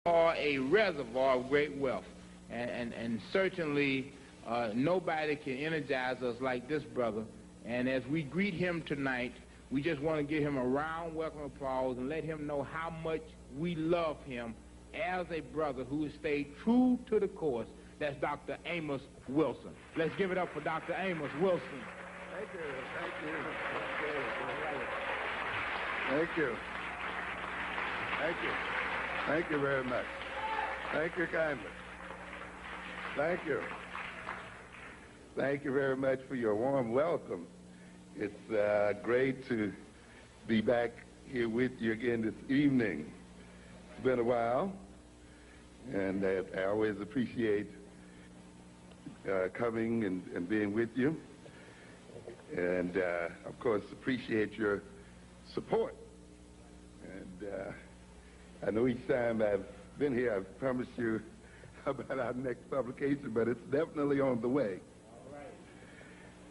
are a reservoir of great wealth. And certainly nobody can energize us like this brother. And as we greet him tonight, we just want to give him a round welcome applause and let him know how much we love him as a brother who has stayed true to the course. That's Dr. Amos Wilson. Let's give it up for Dr. Amos Wilson. Thank you. Thank you. Thank you. Thank you very much. Thank you kindly. Thank you. Thank you very much for your warm welcome. It's great to be back here with you again this evening. It's been a while, and I always appreciate coming and being with you. And, of course, appreciate your support. And I know each time I've been here, I've promised you about our next publication, but it's definitely on the way. All right.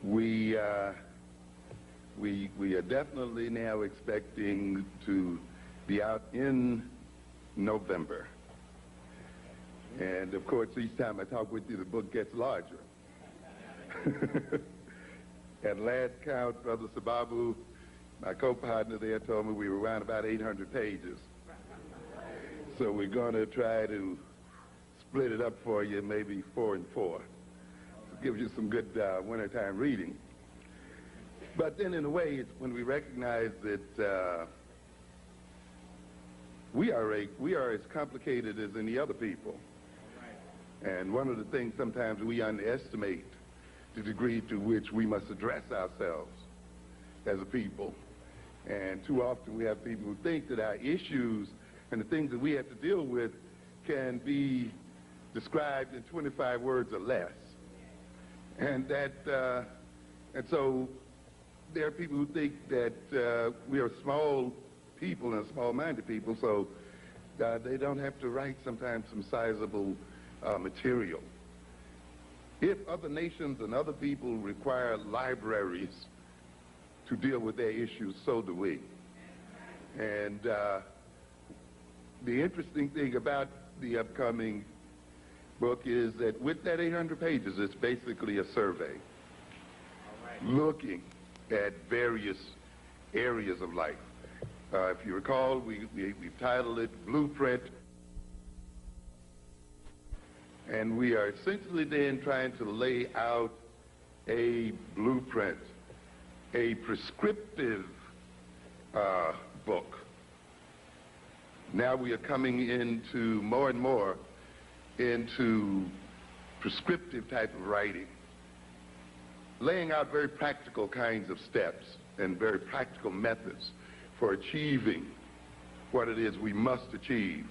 We are definitely now expecting to be out in November. And, of course, each time I talk with you, the book gets larger. At last count, Brother Sababu, my co-partner there, told me we were around about 800 pages. So we're going to try to split it up for you, maybe 4 and 4. To give you some good wintertime reading. But then, in a way, it's when we recognize that we are as complicated as any other people. And one of the things sometimes we underestimate the degree to which we must address ourselves as a people. And too often we have people who think that our issues and the things that we have to deal with can be described in 25 words or less. And so there are people who think that we are small people and small-minded people, so they don't have to write sometimes some sizable material. If other nations and other people require libraries to deal with their issues, so do we. And the interesting thing about the upcoming book is that with that 800 pages, it's basically a survey looking at various areas of life. If you recall, we've titled it Blueprint. And we are essentially then trying to lay out a blueprint, a prescriptive book. Now we are coming into more and more into prescriptive type of writing, laying out very practical kinds of steps and very practical methods for achieving what it is we must achieve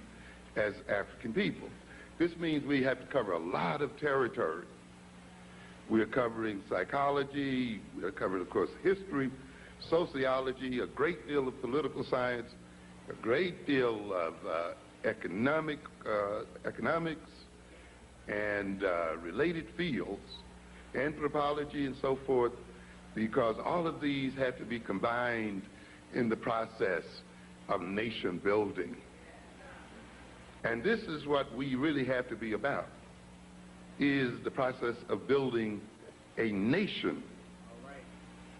as African people. This means we have to cover a lot of territory. We are covering psychology, we are covering, of course, history, sociology, a great deal of political science, a great deal of economics and related fields, anthropology and so forth, because all of these have to be combined in the process of nation building. And this is what we really have to be about, is the process of building a nation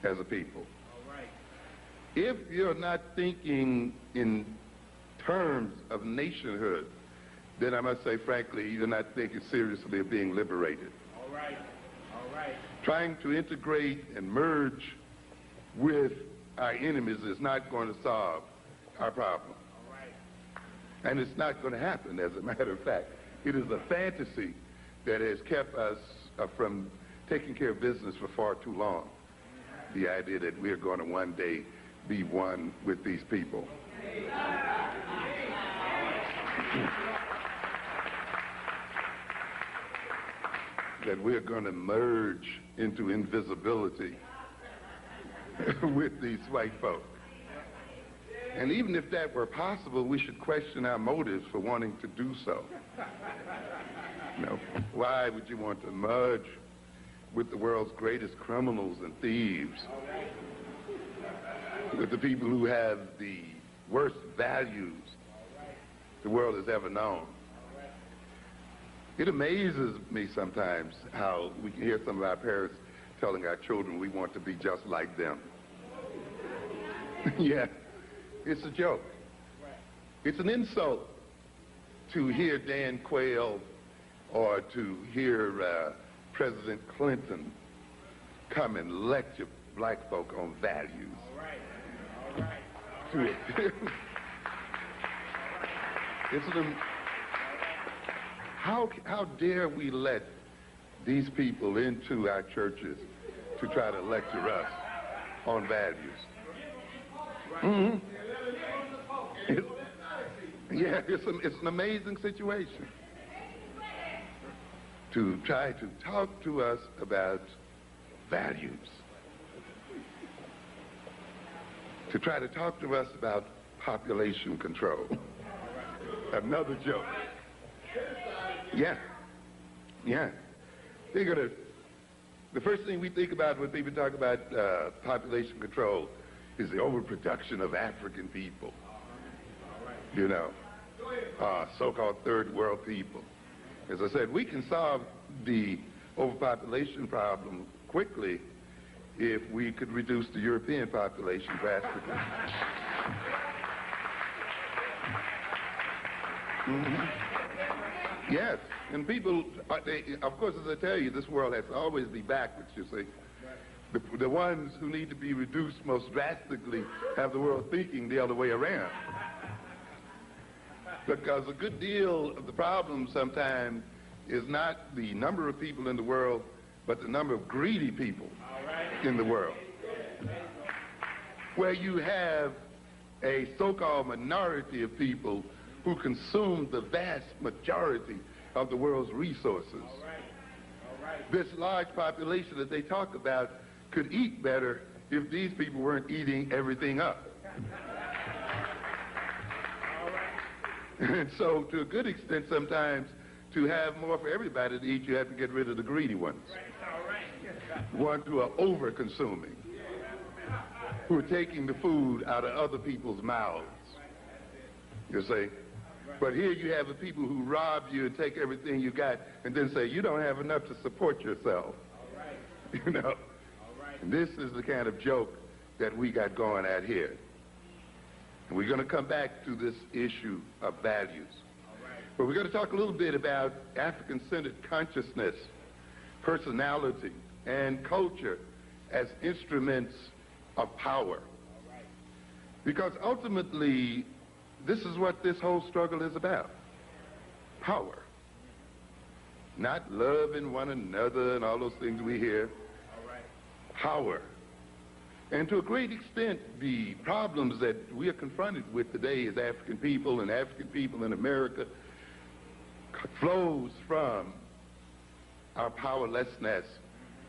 as a people. If you're not thinking in terms of nationhood, then I must say, frankly, you're not thinking seriously of being liberated. All right. Trying to integrate and merge with our enemies is not going to solve our problem. And it's not going to happen, as a matter of fact. It is a fantasy that has kept us from taking care of business for far too long. The idea that we're going to one day be one with these people. That we're going to merge into invisibility with these white folk. And even if that were possible, we should question our motives for wanting to do so. You know, why would you want to merge with the world's greatest criminals and thieves? With the people who have the worst values the world has ever known. It amazes me sometimes how we can hear some of our parents telling our children we want to be just like them. Yeah, it's a joke. It's an insult to hear Dan Quayle or to hear President Clinton come and lecture black folk on values. All right. How dare we let these people into our churches to try to lecture us on values? Mm-hmm. It's an amazing situation to try to talk to us about values, to try to talk to us about population control. Another joke. Yeah. The first thing we think about when people talk about population control is the overproduction of African people. You know, so-called third world people. As I said, we can solve the overpopulation problem quickly if we could reduce the European population drastically. Mm-hmm. Yes, and people, of course, as I tell you, this world has to always be backwards, you see. The ones who need to be reduced most drastically have the world thinking the other way around. Because a good deal of the problem sometimes is not the number of people in the world, but the number of greedy people in the world. Where you have a so-called minority of people who consume the vast majority of the world's resources. This large population that they talk about could eat better if these people weren't eating everything up. And so, to a good extent, sometimes, to have more for everybody to eat, you have to get rid of the greedy ones. Ones who are over-consuming, who are taking the food out of other people's mouths, you see. But here you have the people who rob you and take everything you got and then say, you don't have enough to support yourself. You know. And this is the kind of joke that we got going at here. And we're going to come back to this issue of values. But we're going to talk a little bit about African-centered consciousness, personality, and culture as instruments of power. Because ultimately, this is what this whole struggle is about. Power. Not loving one another and all those things we hear. Power. And to a great extent, the problems that we are confronted with today as African people and African people in America flows from our powerlessness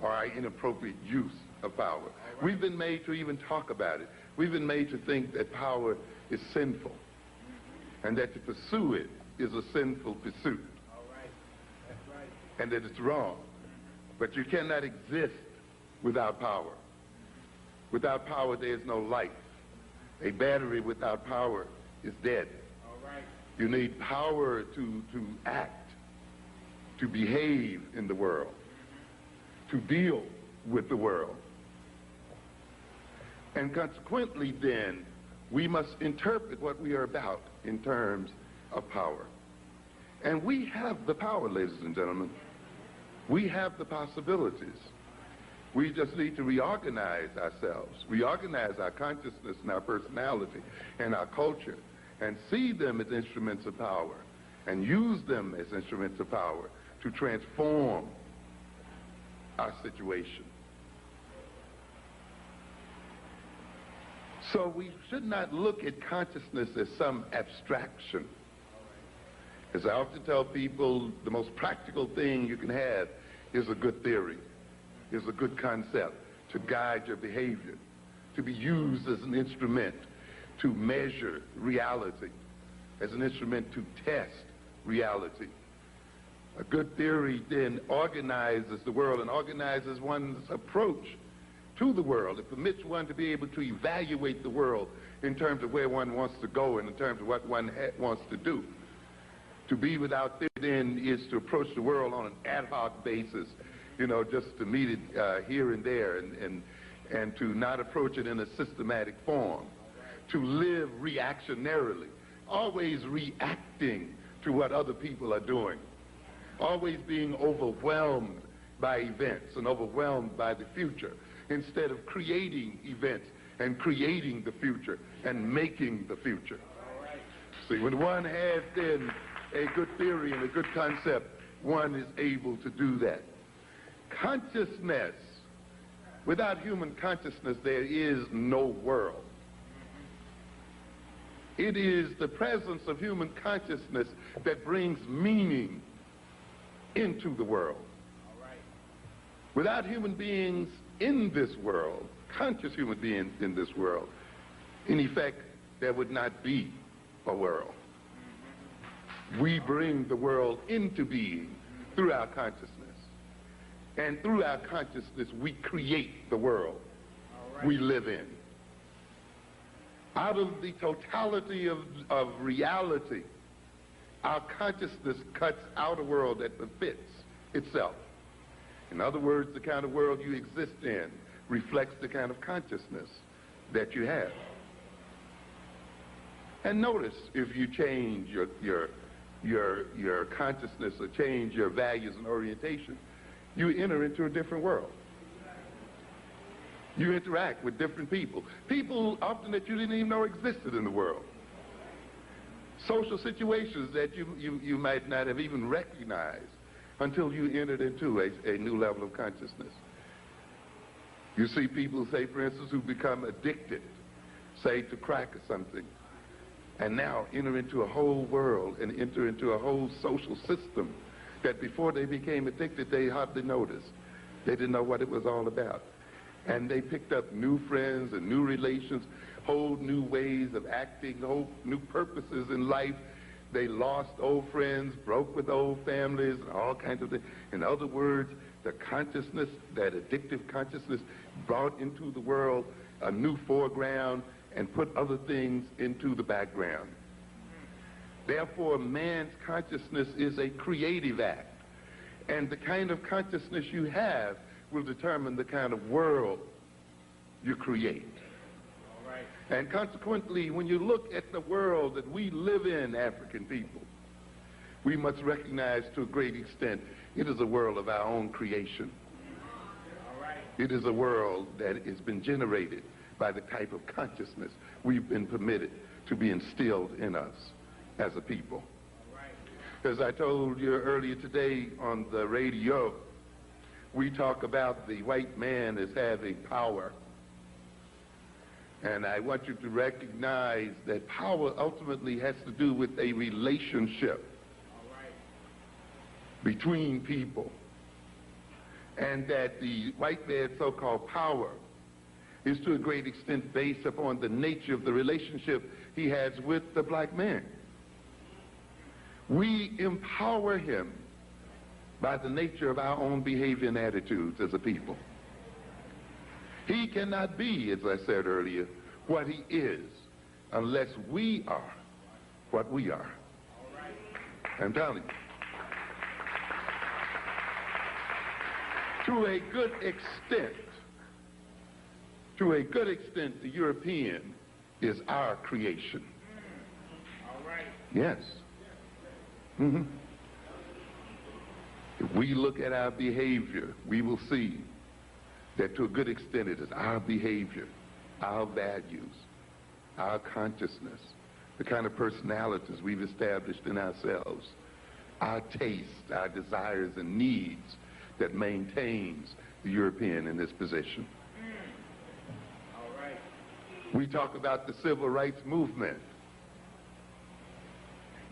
or our inappropriate use of power. We've been made to even talk about it. We've been made to think that power is sinful and that to pursue it is a sinful pursuit. And that it's wrong. But you cannot exist without power. Without power, there is no life. A battery without power is dead. You need power to act, to behave in the world, to deal with the world. And consequently, then, we must interpret what we are about in terms of power. And we have the power, ladies and gentlemen. We have the possibilities. We just need to reorganize ourselves, reorganize our consciousness and our personality and our culture, and see them as instruments of power, and use them as instruments of power to transform our situation. So we should not look at consciousness as some abstraction. As I often tell people, the most practical thing you can have is a good theory. Is a good concept to guide your behavior, to be used as an instrument to measure reality, as an instrument to test reality. A good theory then organizes the world and organizes one's approach to the world. It permits one to be able to evaluate the world in terms of where one wants to go and in terms of what one wants to do. To be without fear then is to approach the world on an ad hoc basis, you know, just to meet it here and there, and to not approach it in a systematic form. To live reactionarily, always reacting to what other people are doing, always being overwhelmed by events and overwhelmed by the future, instead of creating events and creating the future and making the future. See, when one has then a good theory and a good concept, one is able to do that. Consciousness, without human consciousness, there is no world. It is the presence of human consciousness that brings meaning into the world. Without human beings in this world, conscious human beings in this world, in effect, there would not be a world. We bring the world into being through our consciousness. And through our consciousness, we create the world we live in. Out of the totality of reality, our consciousness cuts out a world that befits itself. In other words, the kind of world you exist in reflects the kind of consciousness that you have. And notice, if you change your consciousness or change your values and orientation, you enter into a different world. You interact with different people. People often that you didn't even know existed in the world. Social situations that you might not have even recognized until you entered into a new level of consciousness. You see people, say, for instance, who become addicted, say, to crack or something, and now enter into a whole world and enter into a whole social system that before they became addicted, they hardly noticed. They didn't know what it was all about. And they picked up new friends and new relations, whole new ways of acting, whole new purposes in life. They lost old friends, broke with old families, and all kinds of things. In other words, the consciousness, that addictive consciousness, brought into the world a new foreground and put other things into the background. Therefore, man's consciousness is a creative act. And the kind of consciousness you have will determine the kind of world you create. All right. And consequently, when you look at the world that we live in, African people, we must recognize to a great extent it is a world of our own creation. All right. It is a world that has been generated by the type of consciousness we've been permitted to be instilled in us as a people. All right. As I told you earlier today on the radio, we talk about the white man as having power. And I want you to recognize that power ultimately has to do with a relationship between people. And that the white man's so-called power is to a great extent based upon the nature of the relationship he has with the black man. We empower him by the nature of our own behavior and attitudes as a people. He cannot be, as I said earlier, what he is unless we are what we are. I'm telling you. To a good extent, the European is our creation. All right. Yes. Mm-hmm. If we look at our behavior, we will see that to a good extent it is our behavior, our values, our consciousness, the kind of personalities we've established in ourselves, our tastes, our desires and needs that maintains the European in this position. All right. We talk about the civil rights movement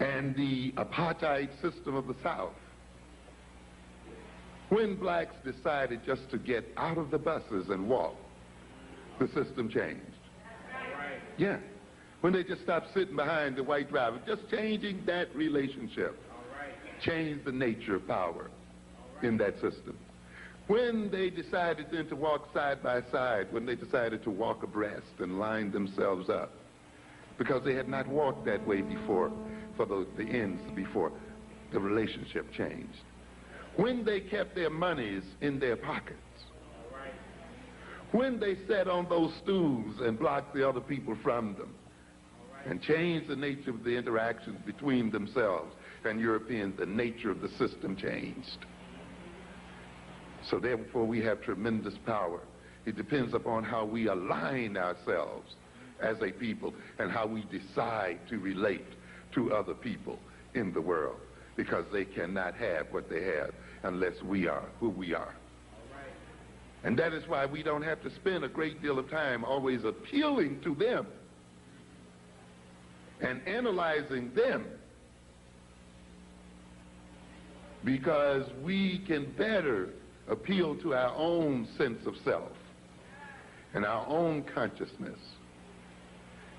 and the apartheid system of the South. When blacks decided just to get out of the buses and walk, the system changed. All right. Yeah. When they just stopped sitting behind the white driver, just changing that relationship, All right. changed the nature of power in that system. When they decided then to walk side by side, when they decided to walk abreast and line themselves up, because they had not walked that way before, for the ends before, the relationship changed. When they kept their monies in their pockets, when they sat on those stools and blocked the other people from them, and changed the nature of the interactions between themselves and Europeans, the nature of the system changed. So therefore we have tremendous power. It depends upon how we align ourselves as a people and how we decide to relate to other people in the world, because they cannot have what they have unless we are who we are. And that is why we don't have to spend a great deal of time always appealing to them and analyzing them, because we can better appeal to our own sense of self and our own consciousness.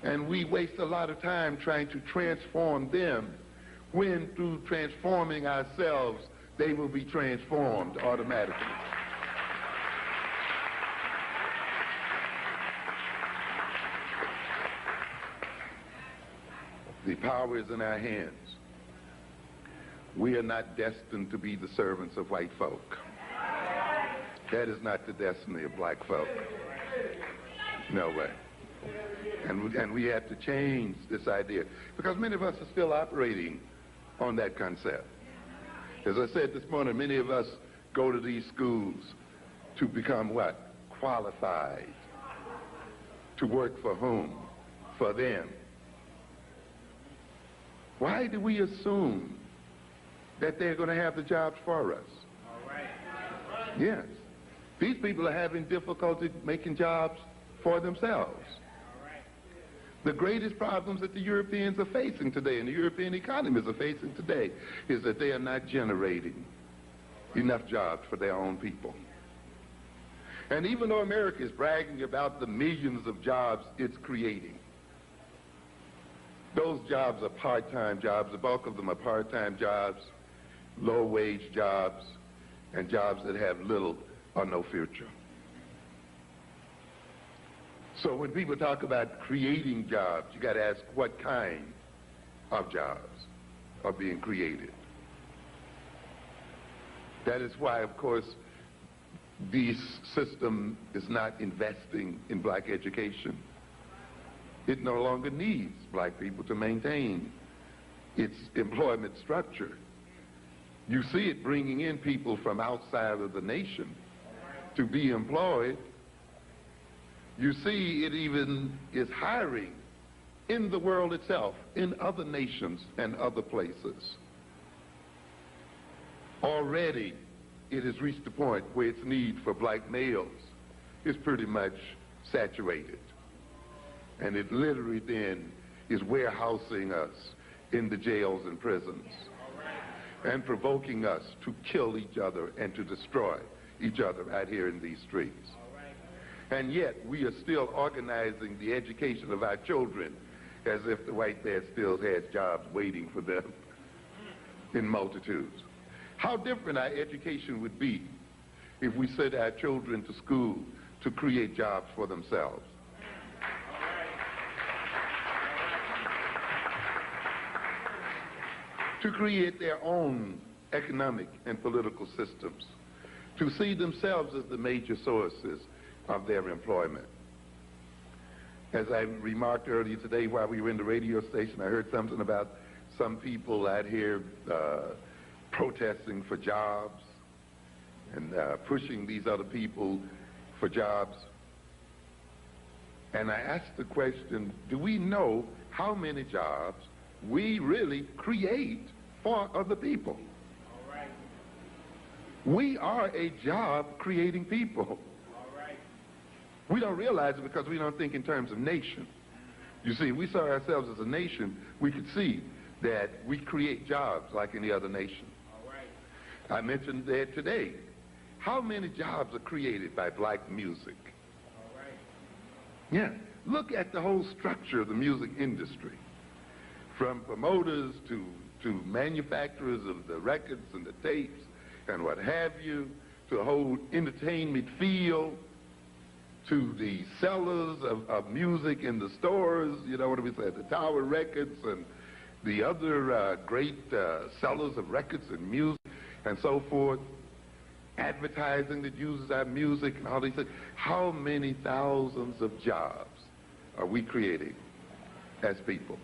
And we waste a lot of time trying to transform them, when through transforming ourselves, they will be transformed automatically. The power is in our hands. We are not destined to be the servants of white folk. That is not the destiny of black folk. No way. And we have to change this idea, because many of us are still operating on that concept. As I said this morning, many of us go to these schools to become what? Qualified. To work for whom? For them. Why do we assume that they're going to have the jobs for us? Yes. These people are having difficulty making jobs for themselves. The greatest problems that the Europeans are facing today, and the European economies are facing today, is that they are not generating enough jobs for their own people. And even though America is bragging about the millions of jobs it's creating, those jobs are part-time jobs. The bulk of them are part-time jobs, low-wage jobs, and jobs that have little or no future. So when people talk about creating jobs, you got to ask what kind of jobs are being created. That is why, of course, this system is not investing in black education. It no longer needs black people to maintain its employment structure. You see it bringing in people from outside of the nation to be employed. You see it even is hiring in the world itself, in other nations and other places. Already it has reached a point where its need for black males is pretty much saturated. And it literally then is warehousing us in the jails and prisons and provoking us to kill each other and to destroy each other out here in these streets. And yet we are still organizing the education of our children as if the white man still has jobs waiting for them in multitudes. How different our education would be if we sent our children to school to create jobs for themselves. To create their own economic and political systems, to see themselves as the major sources of their employment. As I remarked earlier today while we were in the radio station, I heard something about some people out here protesting for jobs and pushing these other people for jobs. And I asked the question, do we know how many jobs we really create for other people? We are a job-creating people. We don't realize it because we don't think in terms of nation. You see, if we saw ourselves as a nation, we could see that we create jobs like any other nation. I mentioned that today. How many jobs are created by black music? Yeah, look at the whole structure of the music industry. From promoters to manufacturers of the records and the tapes and what have you, to the whole entertainment field, to the sellers of music in the stores, you know what we say, the Tower Records and the other great sellers of records and music and so forth, advertising that uses our music and all these things. How many thousands of jobs are we creating as people?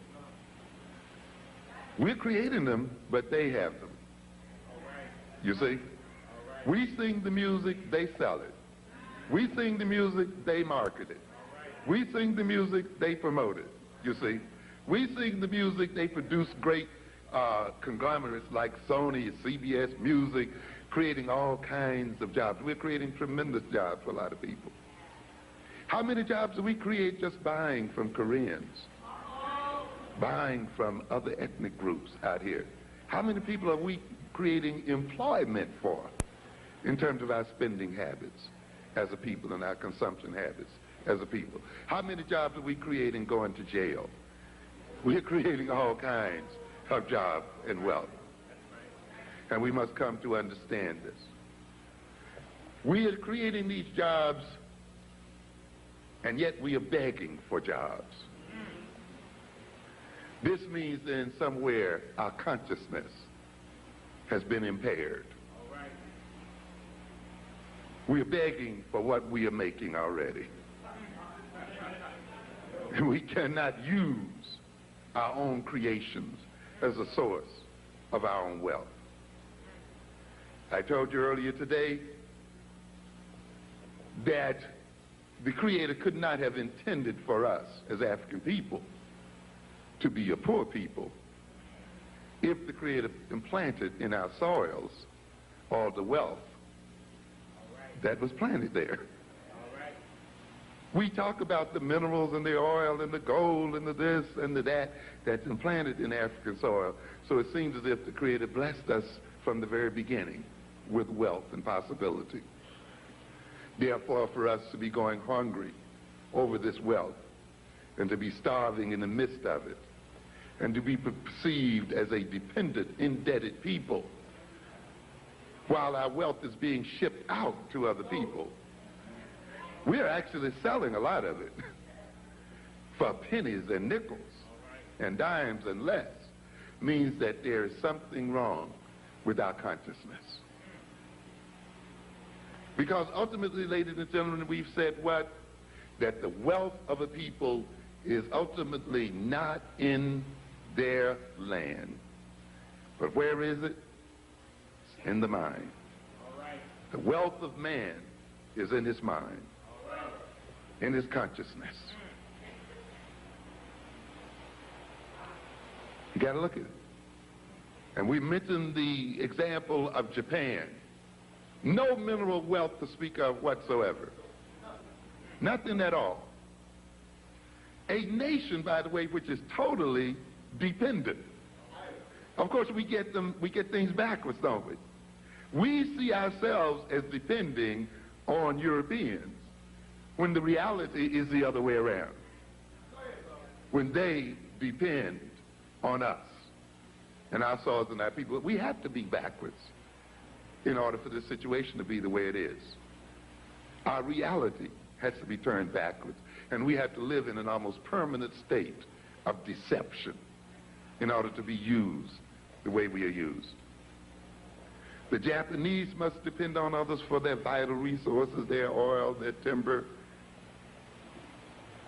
We're creating them, but they have them. You see? We sing the music, they sell it. We sing the music, they market it. We sing the music, they promote it. You see? We sing the music, they produce great conglomerates like Sony, CBS Music, creating all kinds of jobs. We're creating tremendous jobs for a lot of people. How many jobs do we create just buying from Koreans? Buying from other ethnic groups out here? How many people are we creating employment for in terms of our spending habits as a people and our consumption habits as a people? How many jobs are we creating going to jail? We're creating all kinds of jobs and wealth. And we must come to understand this. We are creating these jobs, and yet we are begging for jobs. This means that in somewhere our consciousness has been impaired. We are begging for what we are making already. And we cannot use our own creations as a source of our own wealth. I told you earlier today that the Creator could not have intended for us as African people to be a poor people if the Creator implanted in our soils all the wealth that was planted there. We talk about the minerals and the oil and the gold and the this and the that that's implanted in African soil. So it seems as if the Creator blessed us from the very beginning with wealth and possibility. Therefore, for us to be going hungry over this wealth and to be starving in the midst of it and to be perceived as a dependent, indebted people while our wealth is being shipped out to other people. We're actually selling a lot of it for pennies and nickels and dimes and less. Means that there is something wrong with our consciousness. Because ultimately, ladies and gentlemen, we've said what? That the wealth of a people is ultimately not in their land. But where is it? It's in the mind. The wealth of man is in his mind, in his consciousness. You got to look at it. And we mentioned the example of Japan. No mineral wealth to speak of whatsoever. Nothing at all. A nation, by the way, which is totally dependent. Of course, we get things backwards, don't we? We see ourselves as depending on Europeans when the reality is the other way around. When they depend on us and our soils and our people, we have to be backwards in order for this situation to be the way it is. Our reality has to be turned backwards, and we have to live in an almost permanent state of deception in order to be used the way we are used. The Japanese must depend on others for their vital resources, their oil, their timber,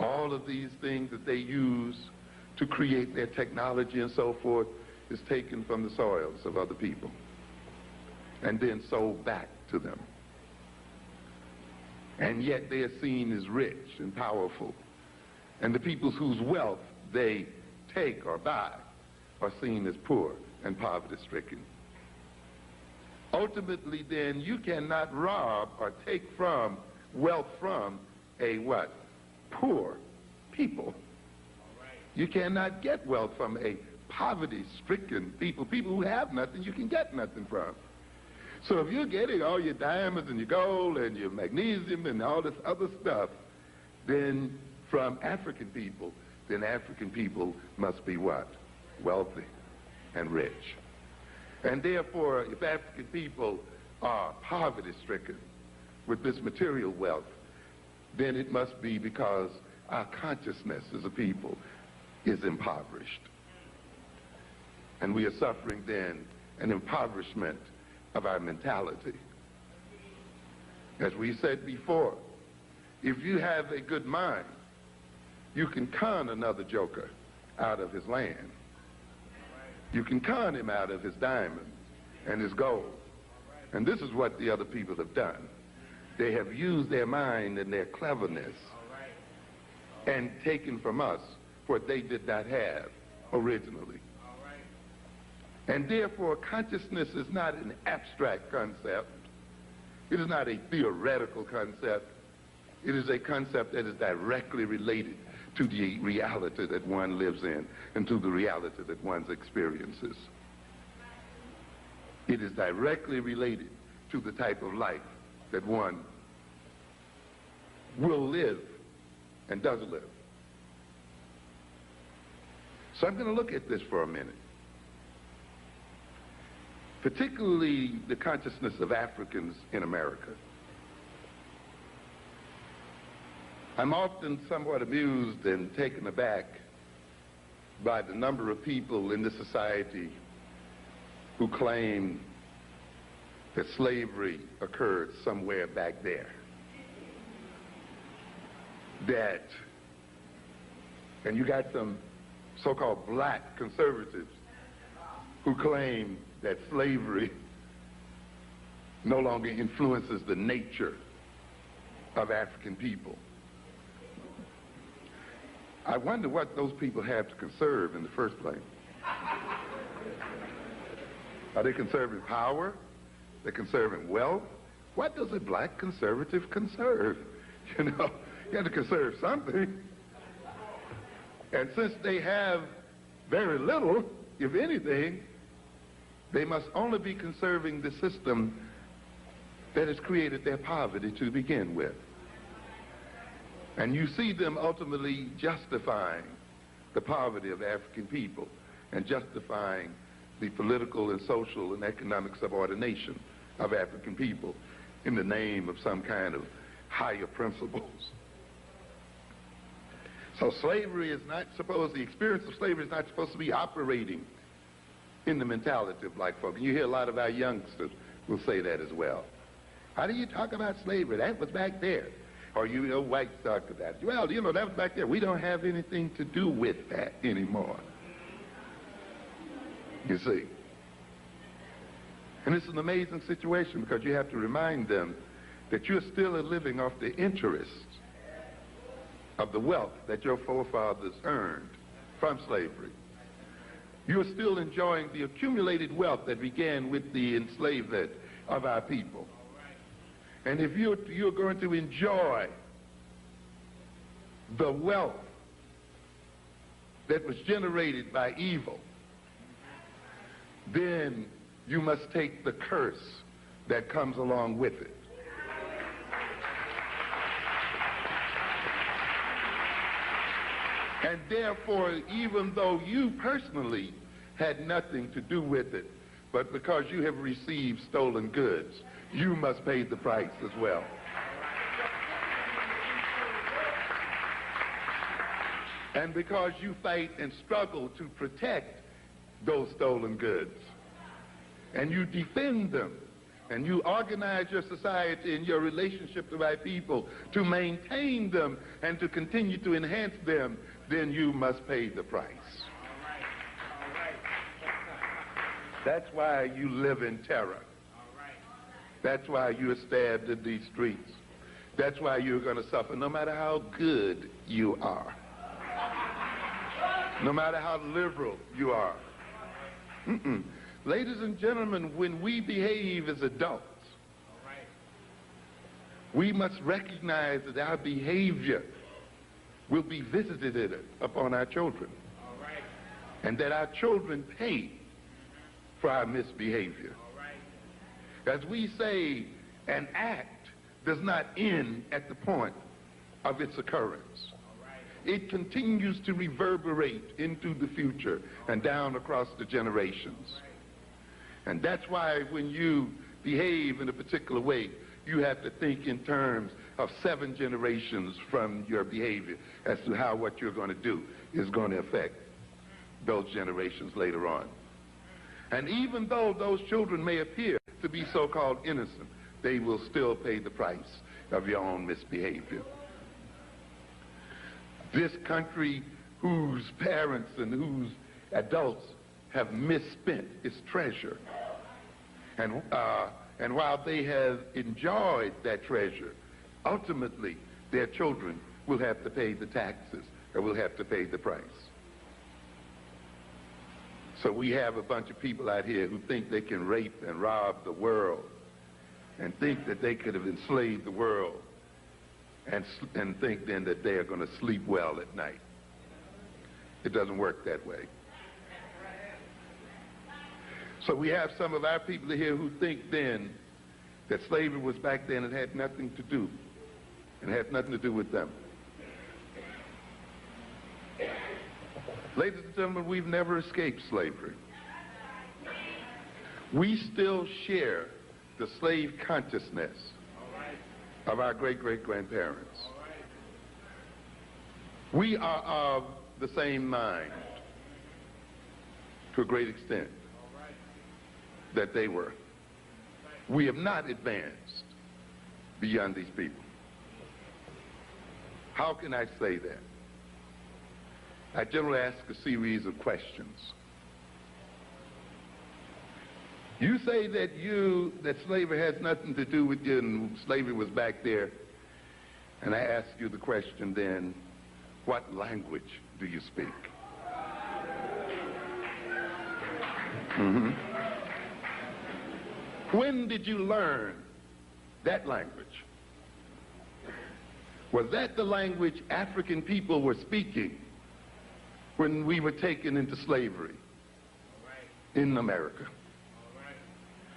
all of these things that they use to create their technology and so forth is taken from the soils of other people and then sold back to them. And yet they are seen as rich and powerful. And the people whose wealth they take or buy are seen as poor and poverty-stricken. Ultimately, then, you cannot rob or take from wealth from a what? Poor people. You cannot get wealth from a poverty-stricken people who have nothing you can get nothing from. So if you're getting all your diamonds and your gold and your magnesium and all this other stuff, then from African people, then African people must be what? Wealthy and rich. And therefore, if African people are poverty-stricken with this material wealth, then it must be because our consciousness as a people is impoverished. And we are suffering then an impoverishment of our mentality. As we said before, if you have a good mind, you can con another joker out of his land. You can con him out of his diamonds and his gold. And this is what the other people have done. They have used their mind and their cleverness and taken from us what they did not have originally. And therefore, consciousness is not an abstract concept. It is not a theoretical concept. It is a concept that is directly related to the reality that one lives in and to the reality that one experiences. It is directly related to the type of life that one will live and does live. So I'm going to look at this for a minute. Particularly the consciousness of Africans in America. I'm often somewhat amused and taken aback by the number of people in this society who claim that slavery occurred somewhere back there. And you got some so-called black conservatives who claim that slavery no longer influences the nature of African people. I wonder what those people have to conserve in the first place. Are they conserving power? They're conserving wealth? What does a black conservative conserve? You know, you have to conserve something. And since they have very little, if anything, they must only be conserving the system that has created their poverty to begin with. And you see them ultimately justifying the poverty of African people and justifying the political and social and economic subordination of African people in the name of some kind of higher principles. So slavery is not supposed, the experience of slavery is not supposed to be operating in the mentality of black folk. And you hear a lot of our youngsters will say that as well. How do you talk about slavery? That was back there. Or you know, whites talk about it. Well, you know, that was back there. We don't have anything to do with that anymore. You see. And it's an amazing situation because you have to remind them that you're still living off the interest of the wealth that your forefathers earned from slavery. You're still enjoying the accumulated wealth that began with the enslavement of our people. And if you're going to enjoy the wealth that was generated by evil, then you must take the curse that comes along with it. And therefore, even though you personally had nothing to do with it, but because you have received stolen goods, you must pay the price as well. And because you fight and struggle to protect those stolen goods, and you defend them, and you organize your society and your relationship to my people to maintain them and to continue to enhance them, then you must pay the price. That's why you live in terror. That's why you're stabbed in these streets. That's why you're going to suffer no matter how good you are. No matter how liberal you are. Ladies and gentlemen, when we behave as adults, we must recognize that our behavior will be visited upon our children. And that our children pay for our misbehavior. As we say, an act does not end at the point of its occurrence. It continues to reverberate into the future and down across the generations. And that's why when you behave in a particular way, you have to think in terms of 7 generations from your behavior as to how what you're going to do is going to affect those generations later on. And even though those children may appear to be so-called innocent, they will still pay the price of your own misbehavior. This country whose parents and whose adults have misspent its treasure, and while they have enjoyed that treasure, ultimately their children will have to pay the taxes or will have to pay the price. So we have a bunch of people out here who think they can rape and rob the world and think that they could have enslaved the world and think then that they are going to sleep well at night. It doesn't work that way. So we have some of our people here who think then that slavery was back then and had nothing to do, and had nothing to do with them. Ladies and gentlemen, we've never escaped slavery. We still share the slave consciousness of our great-great-grandparents. We are of the same mind to a great extent that they were. We have not advanced beyond these people. How can I say that? I generally ask a series of questions. You say that slavery has nothing to do with you and slavery was back there. And I ask you the question then, what language do you speak? When did you learn that language? Was that the language African people were speaking when we were taken into slavery in America?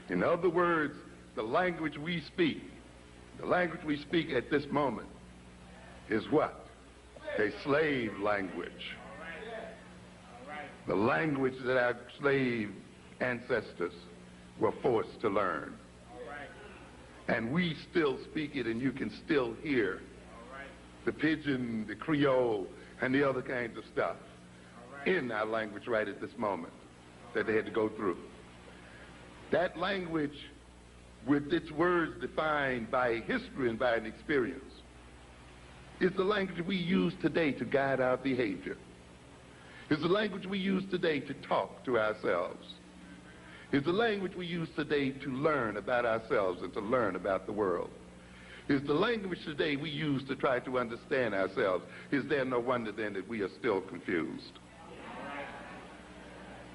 In other words, the language we speak at this moment is what? A slave language. The language that our slave ancestors were forced to learn. And we still speak it, and you can still hear the pidgin, the Creole, and the other kinds of stuff in our language right at this moment that they had to go through. That language, with its words defined by history and by an experience, is the language we use today to guide our behavior. It's the language we use today to talk to ourselves. It's the language we use today to learn about ourselves and to learn about the world. It's the language today we use to try to understand ourselves. Is there no wonder then that we are still confused?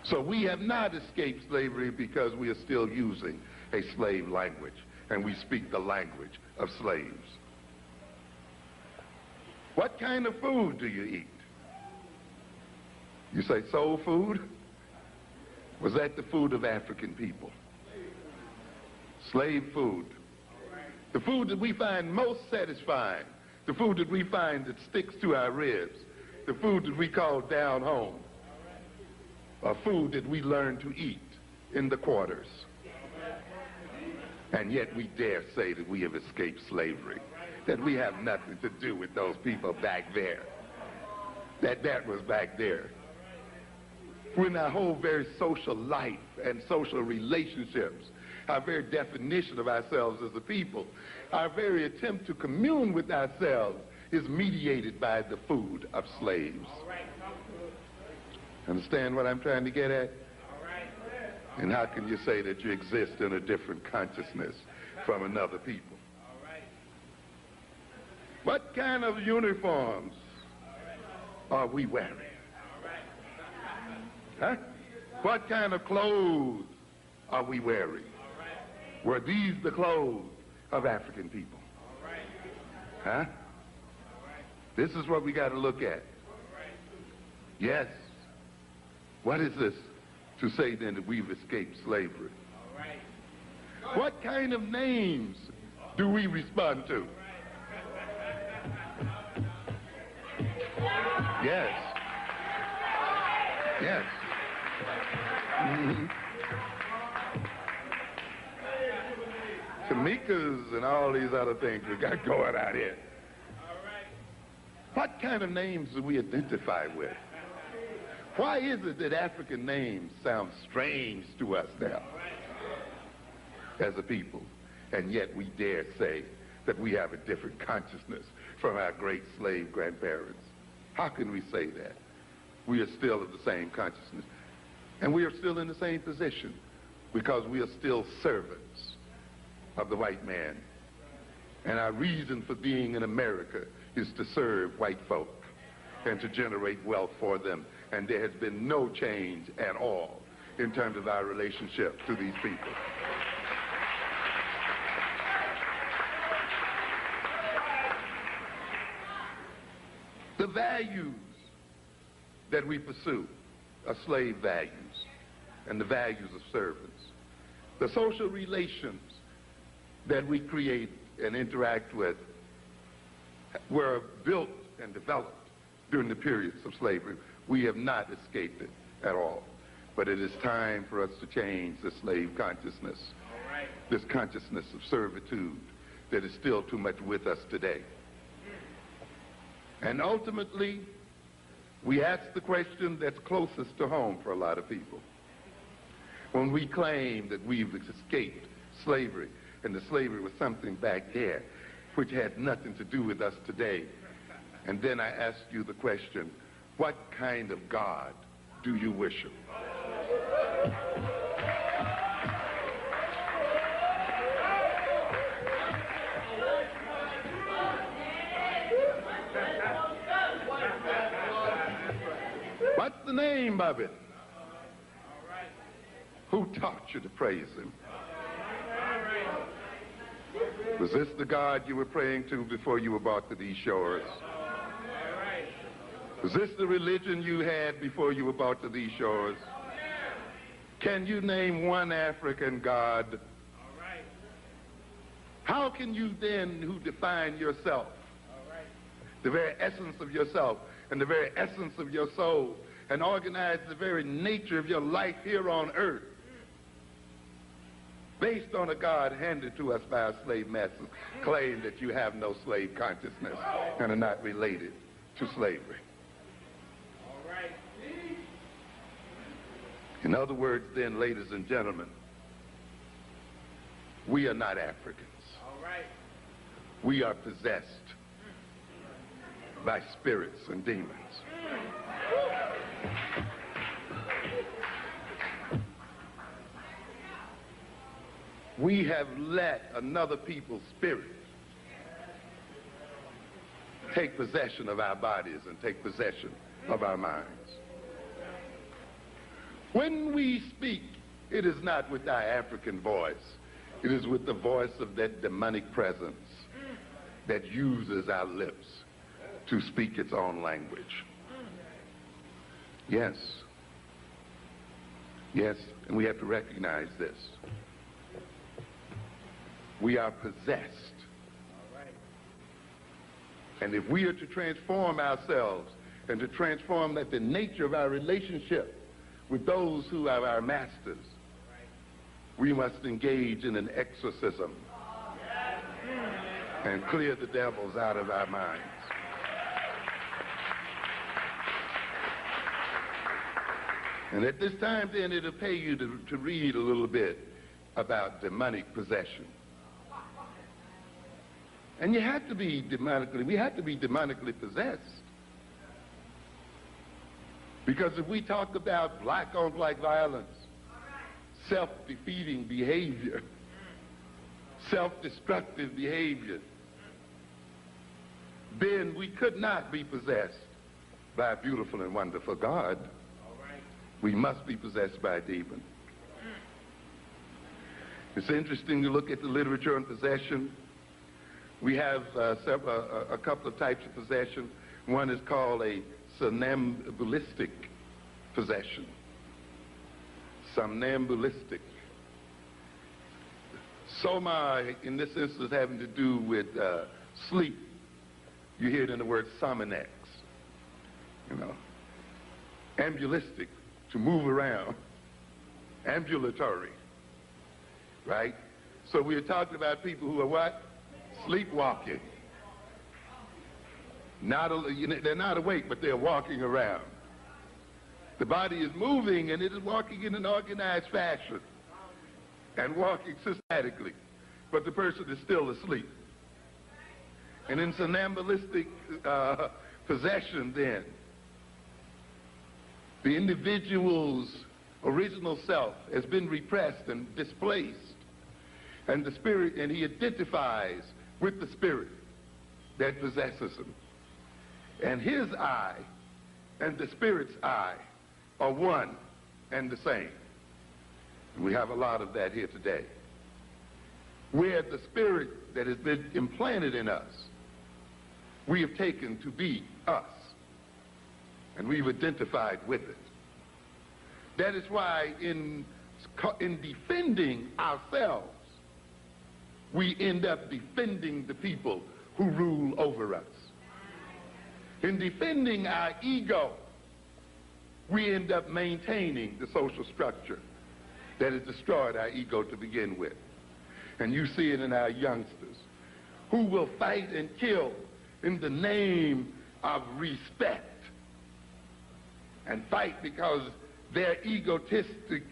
So we have not escaped slavery because we are still using a slave language, and we speak the language of slaves. What kind of food do you eat? You say soul food? Was that the food of African people? Slave food. The food that we find most satisfying, the food that we find that sticks to our ribs, the food that we call down home, a food that we learn to eat in the quarters. And yet we dare say that we have escaped slavery, that we have nothing to do with those people back there, that was back there. When our whole very social life and social relationships, our very definition of ourselves as a people, our very attempt to commune with ourselves is mediated by the food of slaves. Understand what I'm trying to get at? And how can you say that you exist in a different consciousness from another people? What kind of uniforms are we wearing? Huh? What kind of clothes are we wearing? Were these the clothes of African people? Huh? This is what we got to look at. Yes. What is this to say then that we've escaped slavery? What kind of names do we respond to? Yes. Yes. Tamikas and all these other things we got going out here. What kind of names do we identify with? Why is it that African names sound strange to us now as a people, and yet we dare say that we have a different consciousness from our great slave grandparents? How can we say that? We are still of the same consciousness, and we are still in the same position because we are still servants of the white man. And our reason for being in America is to serve white folk and to generate wealth for them. And there has been no change at all in terms of our relationship to these people. The values that we pursue are slave values and the values of servants. The social relations that we create and interact with were built and developed during the periods of slavery. We have not escaped it at all. But it is time for us to change the slave consciousness, this consciousness of servitude that is still too much with us today. And ultimately, we ask the question that's closest to home for a lot of people. When we claim that we've escaped slavery, and the slavery was something back there which had nothing to do with us today. And then I ask you the question, what kind of God do you worship? What's the name of it? Who taught you to praise him? Was this the God you were praying to before you were brought to these shores? Was this the religion you had before you were brought to these shores? Can you name one African God? How can you then, who define yourself, the very essence of yourself and the very essence of your soul, and organize the very nature of your life here on earth, based on a God handed to us by our slave masters, claim that you have no slave consciousness and are not related to slavery? In other words, then, ladies and gentlemen, we are not Africans. We are possessed by spirits and demons. We have let another people's spirit take possession of our bodies and take possession of our minds. When we speak, it is not with our African voice. It is with the voice of that demonic presence that uses our lips to speak its own language. Yes. Yes, and we have to recognize this. We are possessed. And if we are to transform ourselves and to transform the nature of our relationship with those who are our masters, we must engage in an exorcism and clear the devils out of our minds. And at this time, then, it'll pay you to read a little bit about demonic possession. And you have to be we have to be demonically possessed. Because if we talk about black-on-black violence, self-defeating behavior, self-destructive behavior, then we could not be possessed by a beautiful and wonderful God. We must be possessed by a demon. It's interesting to look at the literature on possession. We have a couple of types of possession. One is called a somnambulistic possession. Somnambulistic. Soma, in this instance, having to do with sleep. You hear it in the word sominex. You know, ambulistic, to move around. Ambulatory, right? So we're talking about people who are what? Sleepwalking. They're not awake, but they're walking around. The body is moving, and it is walking in an organized fashion and walking systematically, but the person is still asleep. And in somnambulistic possession, then, the individual's original self has been repressed and displaced, and the spirit, and he identifies with the spirit that possesses him. And his I and the spirit's I are one and the same. We have a lot of that here today, where the spirit that has been implanted in us, we have taken to be us, and we've identified with it. That is why in defending ourselves, we end up defending the people who rule over us. In defending our ego, we end up maintaining the social structure that has destroyed our ego to begin with. And you see it in our youngsters, who will fight and kill in the name of respect, and fight because their egotistic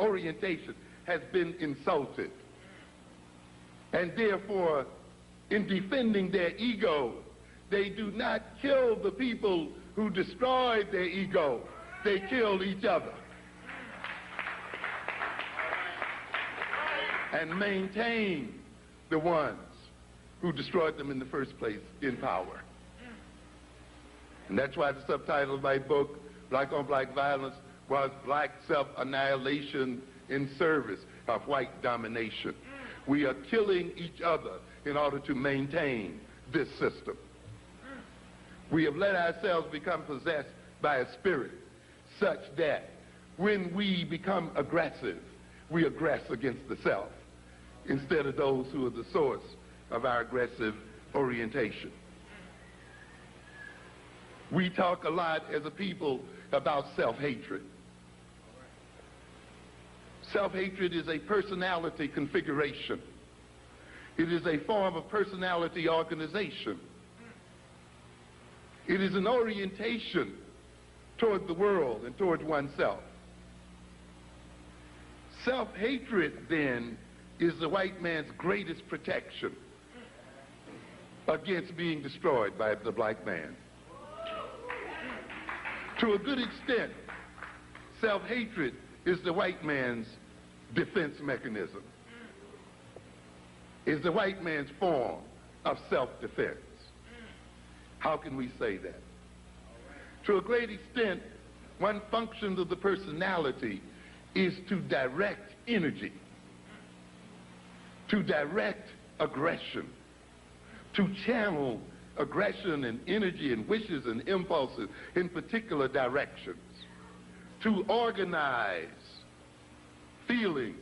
orientation has been insulted. And therefore, in defending their ego, they do not kill the people who destroyed their ego. They kill each other and maintain the ones who destroyed them in the first place in power. And that's why the subtitle of my book, Black on Black Violence, was Black Self-Annihilation in Service of White Domination. We are killing each other in order to maintain this system. We have let ourselves become possessed by a spirit such that when we become aggressive, we aggress against the self instead of those who are the source of our aggressive orientation. We talk a lot as a people about self-hatred. Self-hatred is a personality configuration. It is a form of personality organization. It is an orientation toward the world and toward oneself. Self-hatred, then, is the white man's greatest protection against being destroyed by the black man. To a good extent, self-hatred is the white man's defense mechanism, is the white man's form of self-defense. How can we say that? To a great extent, one function of the personality is to direct energy, to direct aggression, to channel aggression and energy and wishes and impulses in particular directions, to organize feelings,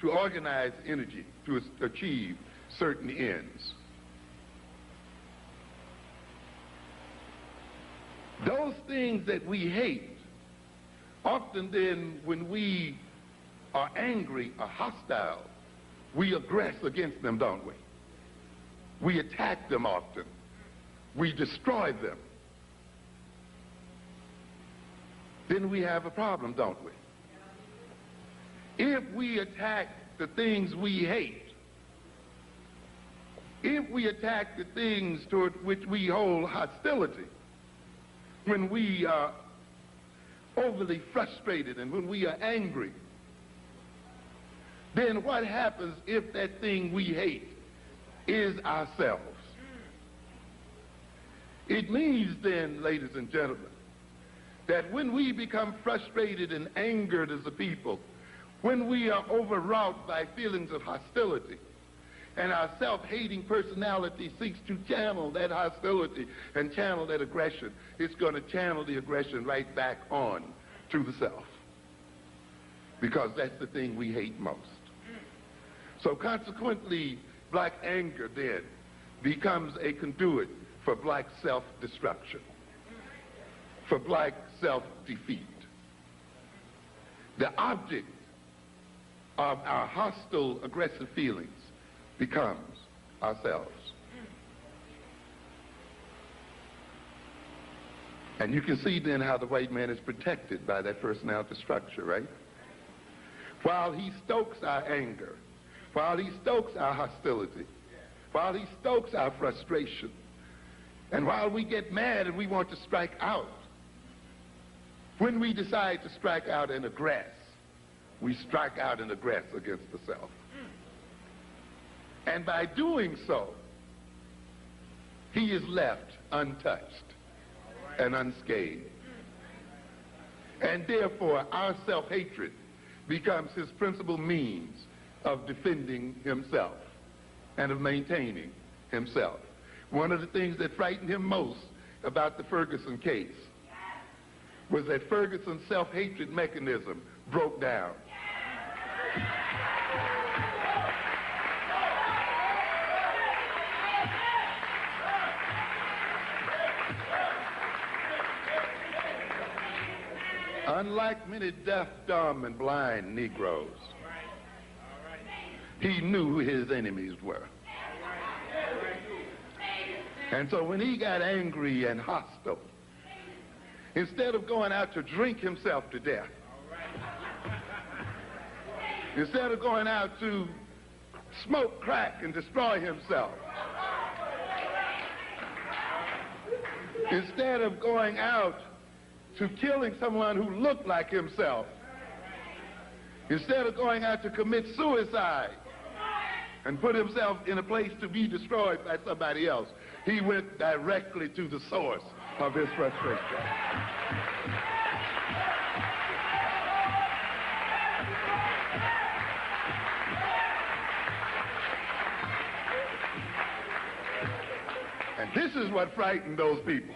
to organize energy, to achieve certain ends. Those things that we hate, often then when we are angry or hostile, we aggress against them, don't we? We attack them often. We destroy them. Then we have a problem, don't we? If we attack the things we hate, if we attack the things toward which we hold hostility, when we are overly frustrated and when we are angry, then what happens if that thing we hate is ourselves? It means then, ladies and gentlemen, that when we become frustrated and angered as a people, when we are overwrought by feelings of hostility, and our self-hating personality seeks to channel that hostility and channel that aggression, it's going to channel the aggression right back on to the self, because that's the thing we hate most. So consequently, black anger then becomes a conduit for black self-destruction, for black self-defeat. The object of our hostile, aggressive feelings becomes ourselves. And you can see then how the white man is protected by that personality structure, right? While he stokes our anger, while he stokes our hostility, while he stokes our frustration, and while we get mad and we want to strike out, when we decide to strike out and aggress, we strike out and aggress against the self. And by doing so, he is left untouched and unscathed. And therefore, our self-hatred becomes his principal means of defending himself and of maintaining himself. One of the things that frightened him most about the Ferguson case was that Ferguson's self-hatred mechanism broke down. Unlike many deaf, dumb, and blind Negroes, he knew who his enemies were. And so when he got angry and hostile, instead of going out to drink himself to death, instead of going out to smoke crack and destroy himself, instead of going out to killing someone who looked like himself, instead of going out to commit suicide and put himself in a place to be destroyed by somebody else, he went directly to the source of his frustration. And this is what frightened those people.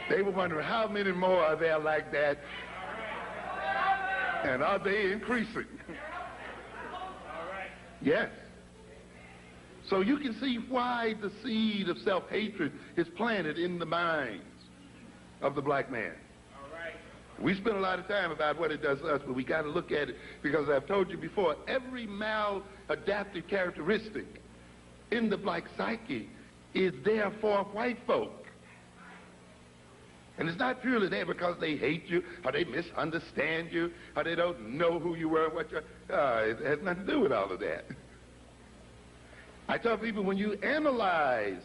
They were wondering how many more are there like that, and are they increasing? Yes. So you can see why the seed of self-hatred is planted in the minds of the black man. We spend a lot of time about what it does to us, but we got to look at it because I've told you before, every maladaptive characteristic in the black psyche is there for white folk. And it's not purely there because they hate you, or they misunderstand you, or they don't know who you were, what you're... it has nothing to do with all of that. I tell people, when you analyze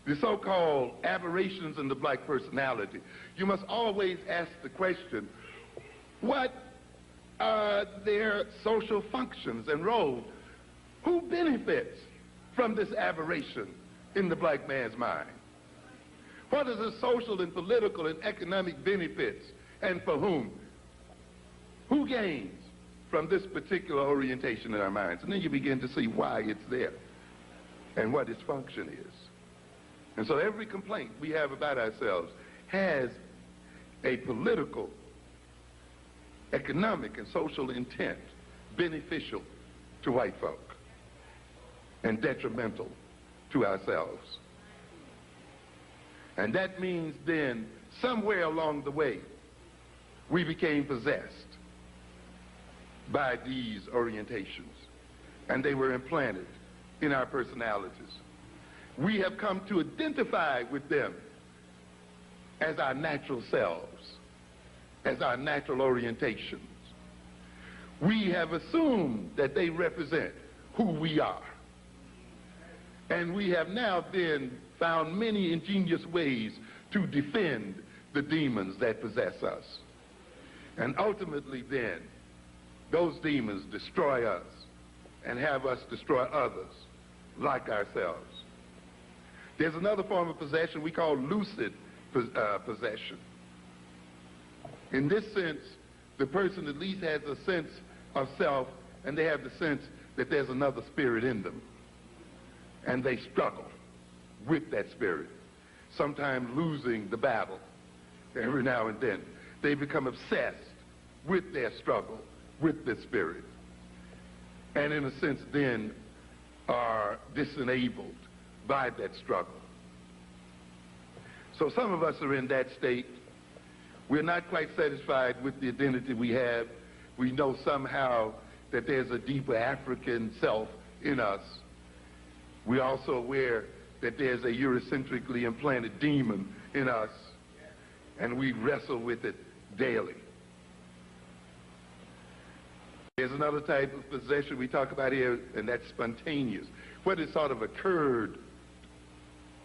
the so-called aberrations in the black personality, you must always ask the question, what are their social functions and roles? Who benefits from this aberration in the black man's mind? What are the social and political and economic benefits, and for whom? Who gains from this particular orientation in our minds? And then you begin to see why it's there and what its function is. And so every complaint we have about ourselves has a political, economic, and social intent beneficial to white folk and detrimental to ourselves. And that means then, somewhere along the way, we became possessed by these orientations, and they were implanted in our personalities. We have come to identify with them as our natural selves, as our natural orientations. We have assumed that they represent who we are. And we have now then found many ingenious ways to defend the demons that possess us. And ultimately then, those demons destroy us and have us destroy others like ourselves. There's another form of possession we call lucid possession. In this sense, the person at least has a sense of self, and they have the sense that there's another spirit in them. And they struggle with that spirit, sometimes losing the battle every now and then. They become obsessed with their struggle, with this spirit, and in a sense then are disenabled by that struggle. So some of us are in that state. We're not quite satisfied with the identity we have. We know somehow that there's a deeper African self in us. We're also aware that there's a Eurocentrically implanted demon in us, and we wrestle with it daily. There's another type of possession we talk about here, and that's spontaneous. What has sort of occurred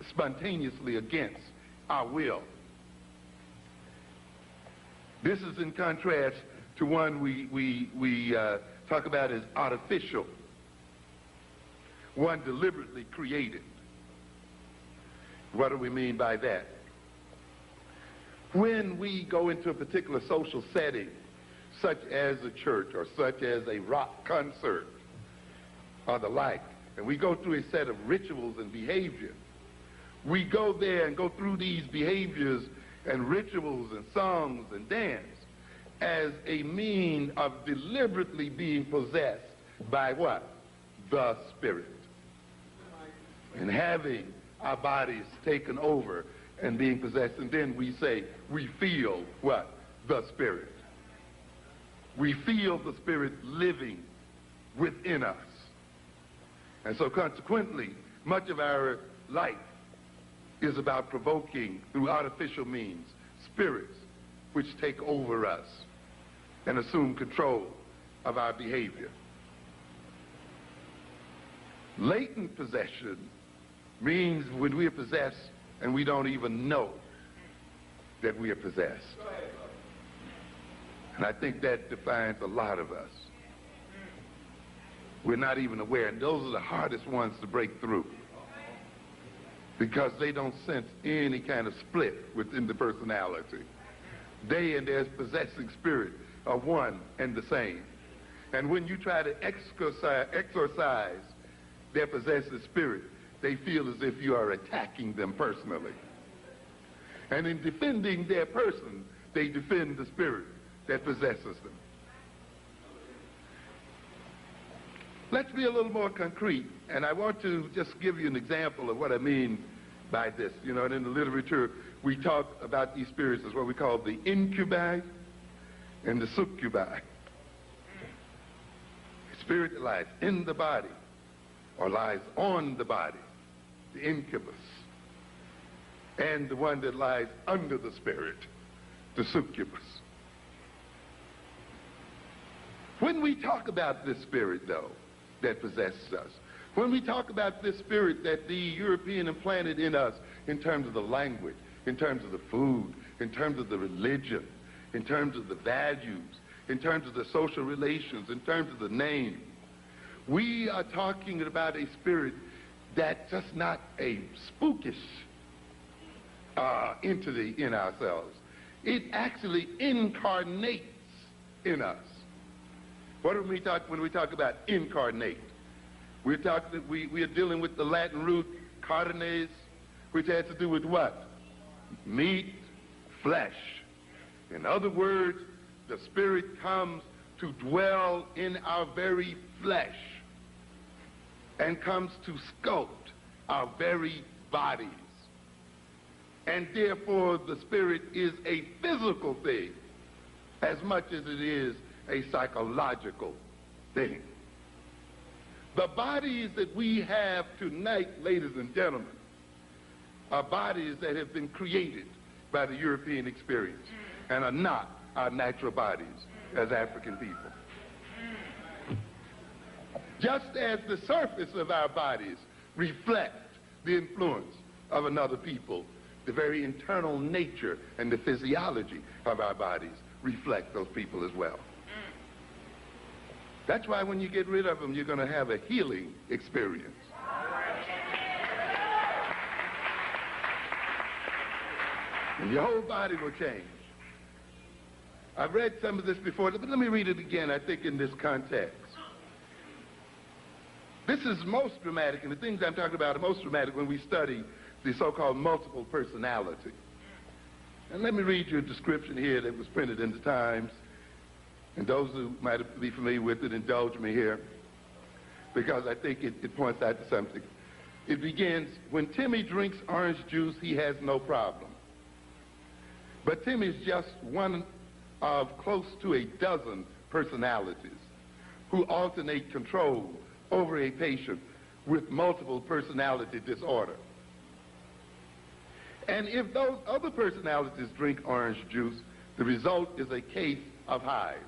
spontaneously against our will. This is in contrast to one we talk about as artificial, one deliberately created. What do we mean by that? When we go into a particular social setting, such as a church or such as a rock concert or the like, and we go through a set of rituals and behavior, we go there and go through these behaviors and rituals and songs and dance as a mean of deliberately being possessed by what? The Spirit. And having our bodies taken over and being possessed, and then we say, we feel what? The Spirit. We feel the Spirit living within us. And so consequently, much of our life is about provoking, through artificial means, spirits which take over us and assume control of our behavior. Latent possession means when we are possessed and we don't even know that we are possessed. And I think that defines a lot of us. We're not even aware, and those are the hardest ones to break through, because they don't sense any kind of split within the personality. They and their possessing spirit are one and the same. And when you try to exorcise their possessive spirit, they feel as if you are attacking them personally. And in defending their person, they defend the spirit that possesses them. Let's be a little more concrete, and I want to just give you an example of what I mean by this. You know, and in the literature, we talk about these spirits as what we call the incubi and the succubi. The spirit that lies in the body or lies on the body, the incubus, and the one that lies under the spirit, the succubus. When we talk about this spirit, though, that possesses us, when we talk about this spirit that the European implanted in us in terms of the language, in terms of the food, in terms of the religion, in terms of the values, in terms of the social relations, in terms of the name, we are talking about a spirit that's just not a spookish entity in ourselves. It actually incarnates in us. What do we talk when we talk about incarnate? We are dealing with the Latin root carnes, which has to do with what? Meat, flesh. In other words, the Spirit comes to dwell in our very flesh and comes to sculpt our very bodies. And therefore, the Spirit is a physical thing as much as it is a psychological thing. The bodies that we have tonight, ladies and gentlemen, are bodies that have been created by the European experience and are not our natural bodies as African people. Just as the surface of our bodies reflect the influence of another people, the very internal nature and the physiology of our bodies reflect those people as well. That's why when you get rid of them, you're going to have a healing experience. And your whole body will change. I've read some of this before, but let me read it again, I think, in this context. This is most dramatic, and the things I'm talking about are most dramatic when we study the so-called multiple personality. And let me read you a description here that was printed in the Times. And those who might be familiar with it, indulge me here, because I think it points out to something. It begins, when Timmy drinks orange juice, he has no problem. But Timmy's just one of close to a dozen personalities who alternate control over a patient with multiple personality disorder. And if those other personalities drink orange juice, the result is a case of hives.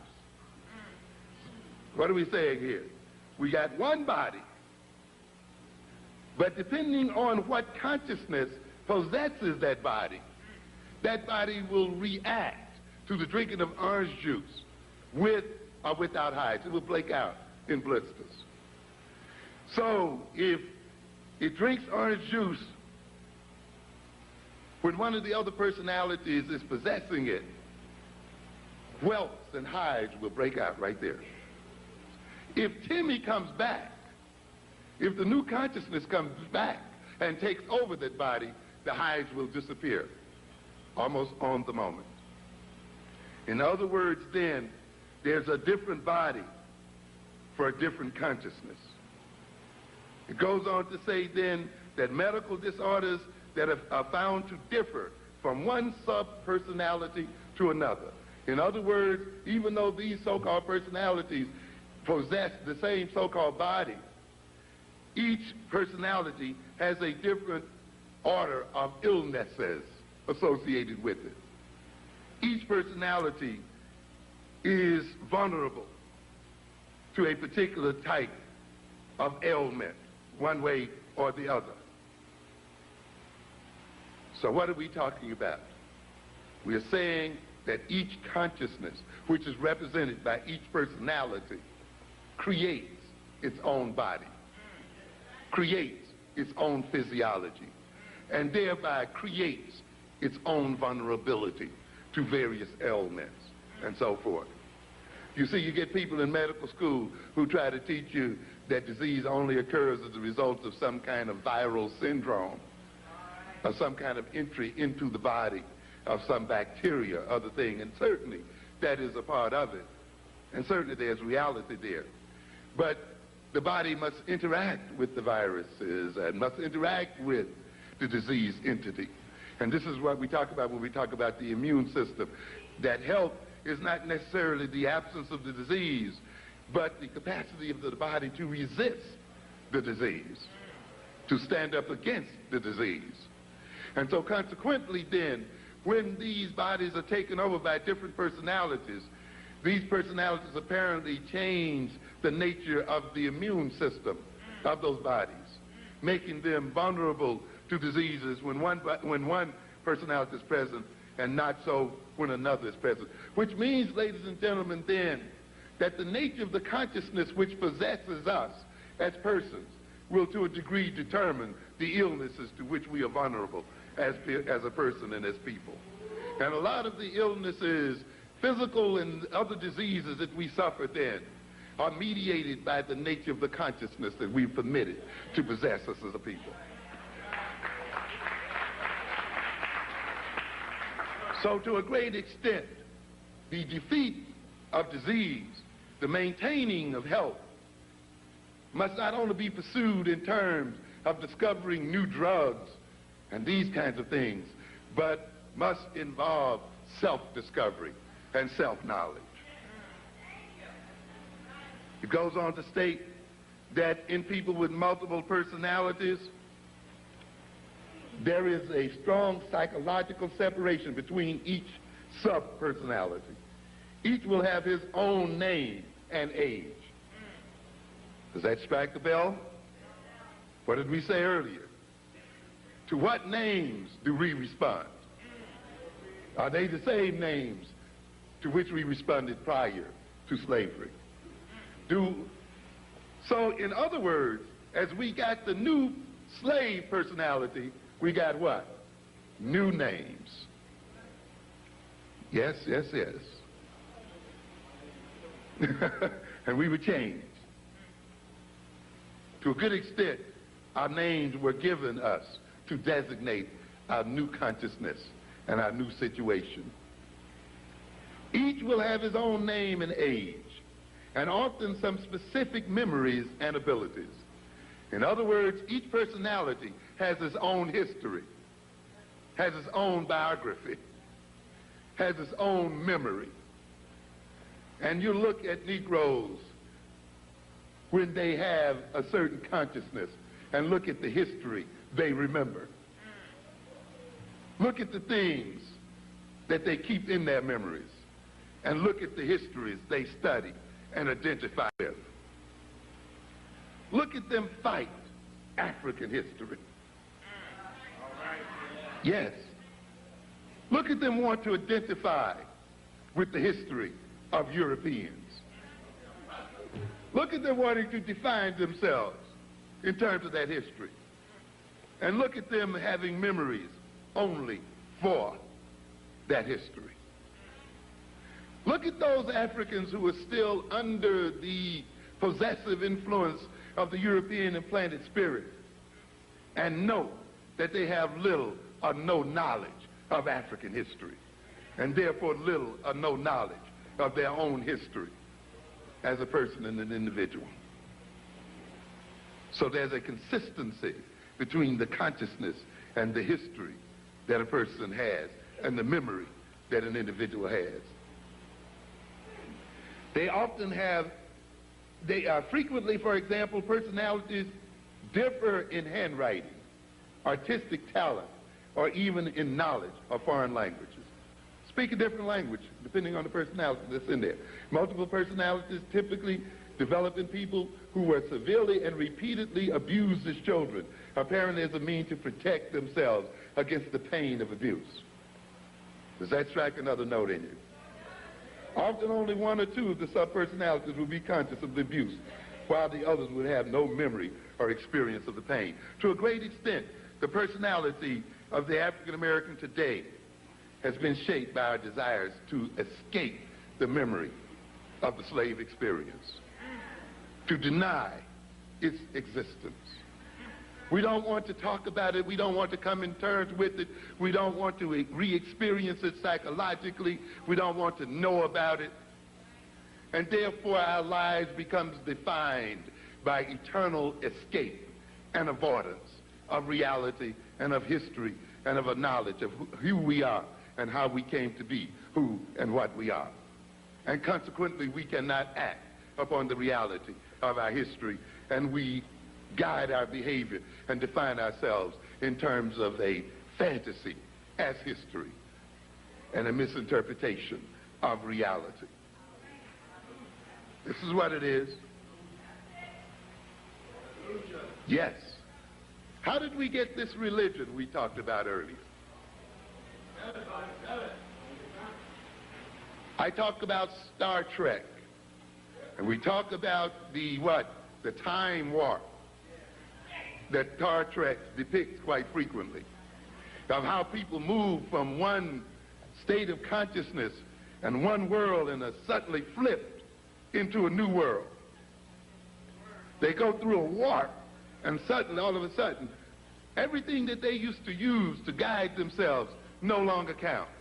What are we saying here? We got one body, but depending on what consciousness possesses that body will react to the drinking of orange juice with or without hives. It will break out in blisters. So if it drinks orange juice when one of the other personalities is possessing it, welts and hives will break out right there. If Timmy comes back, if the new consciousness comes back and takes over that body, the hives will disappear almost on the moment. In other words, then, there's a different body for a different consciousness. It goes on to say then that medical disorders that are found to differ from one sub-personality to another. In other words, even though these so-called personalities possess the same so-called body, each personality has a different order of illnesses associated with it. Each personality is vulnerable to a particular type of ailment, one way or the other. So what are we talking about? We are saying that each consciousness, which is represented by each personality, creates its own body, creates its own physiology, and thereby creates its own vulnerability to various ailments and so forth. You see, you get people in medical school who try to teach you that disease only occurs as a result of some kind of viral syndrome or some kind of entry into the body of some bacteria, other thing, and certainly that is a part of it, and certainly there's reality there. But the body must interact with the viruses and must interact with the disease entity. And this is what we talk about when we talk about the immune system, that health is not necessarily the absence of the disease, but the capacity of the body to resist the disease, to stand up against the disease. And so consequently then, when these bodies are taken over by different personalities, these personalities apparently change the nature of the immune system of those bodies, making them vulnerable to diseases when one personality is present and not so when another is present. Which means, ladies and gentlemen, then, that the nature of the consciousness which possesses us as persons will to a degree determine the illnesses to which we are vulnerable as a person and as people. And a lot of the illnesses, physical and other diseases that we suffer then, are mediated by the nature of the consciousness that we've permitted to possess us as a people. So to a great extent, the defeat of disease, the maintaining of health, must not only be pursued in terms of discovering new drugs and these kinds of things, but must involve self-discovery and self-knowledge. It goes on to state that in people with multiple personalities, there is a strong psychological separation between each sub-personality. Each will have his own name and age. Does that strike the bell? What did we say earlier? To what names do we respond? Are they the same names to which we responded prior to slavery? So in other words, as we got the new slave personality, we got what? New names. Yes, yes, yes. And we were changed. To a good extent, our names were given us to designate our new consciousness and our new situation. Each will have his own name and age, and often some specific memories and abilities. In other words, each personality has its own history, has its own biography, has its own memory. And you look at Negroes when they have a certain consciousness and look at the history they remember. Look at the things that they keep in their memories, and look at the histories they study and identify with. Look at them fight African history. Yes. Look at them want to identify with the history of Europeans. Look at them wanting to define themselves in terms of that history. And look at them having memories only for that history. Look at those Africans who are still under the possessive influence of the European implanted spirit and know that they have little or no knowledge of African history, and therefore little or no knowledge of their own history as a person and an individual. So there's a consistency between the consciousness and the history that a person has and the memory that an individual has. Frequently, for example, personalities differ in handwriting, artistic talent, or even in knowledge of foreign languages. Speak a different language depending on the personality that's in there. Multiple personalities typically develop in people who were severely and repeatedly abused as children, apparently as a means to protect themselves against the pain of abuse. Does that strike another note in you? Often only one or two of the subpersonalities will be conscious of the abuse, while the others would have no memory or experience of the pain. To a great extent, the personality of the African American today has been shaped by our desires to escape the memory of the slave experience, to deny its existence. We don't want to talk about it. We don't want to come in terms with it. We don't want to re-experience it psychologically. We don't want to know about it. And therefore our lives becomes defined by eternal escape and avoidance of reality and of history and of a knowledge of who we are and how we came to be who and what we are. And consequently, we cannot act upon the reality of our history, and we guide our behavior and define ourselves in terms of a fantasy as history and a misinterpretation of reality. This is what it is. Yes. How did we get this religion we talked about earlier? I talked about Star Trek, and we talked about the time warp that Star Trek depicts quite frequently, of how people move from one state of consciousness and one world and are suddenly flipped into a new world. They go through a warp, and suddenly, all of a sudden, everything that they used to use to guide themselves no longer counts.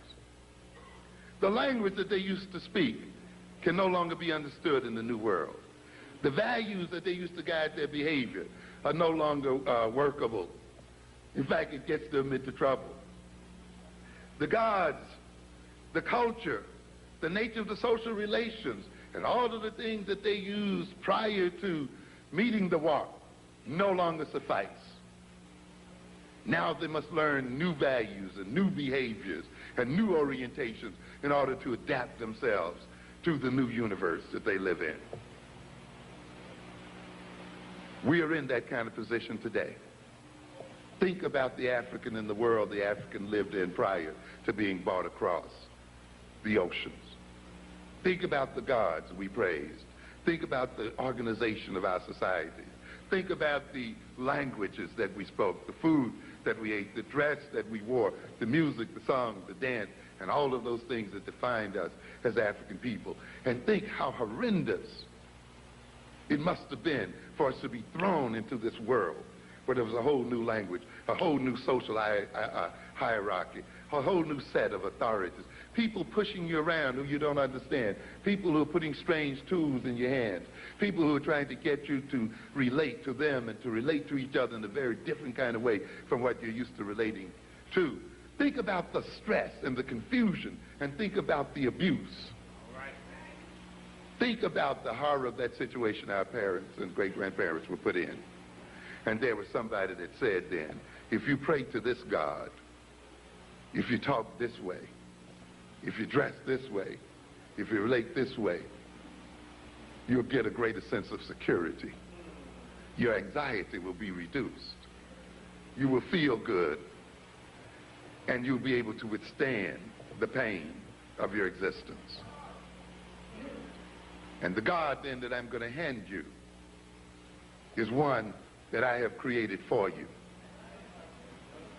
The language that they used to speak can no longer be understood in the new world. The values that they used to guide their behavior are no longer workable. In fact, it gets them into trouble. The gods, the culture, the nature of the social relations, and all of the things that they used prior to meeting the warp no longer suffice. Now they must learn new values and new behaviors and new orientations in order to adapt themselves to the new universe that they live in. We are in that kind of position today. Think about the African in the world the African lived in prior to being brought across the oceans. Think about the gods we praised. Think about the organization of our societies. Think about the languages that we spoke, the food that we ate, the dress that we wore, the music, the song, the dance, and all of those things that defined us as African people. And think how horrendous it must have been for us to be thrown into this world where there was a whole new language, a whole new social hierarchy, a whole new set of authorities, people pushing you around who you don't understand, people who are putting strange tools in your hands, people who are trying to get you to relate to them and to relate to each other in a very different kind of way from what you're used to relating to. Think about the stress and the confusion, and think about the abuse. Think about the horror of that situation our parents and great-grandparents were put in. And there was somebody that said then, if you pray to this God, if you talk this way, if you dress this way, if you relate this way, you'll get a greater sense of security. Your anxiety will be reduced. You will feel good, and you'll be able to withstand the pain of your existence. And the God then that I'm going to hand you is one that I have created for you.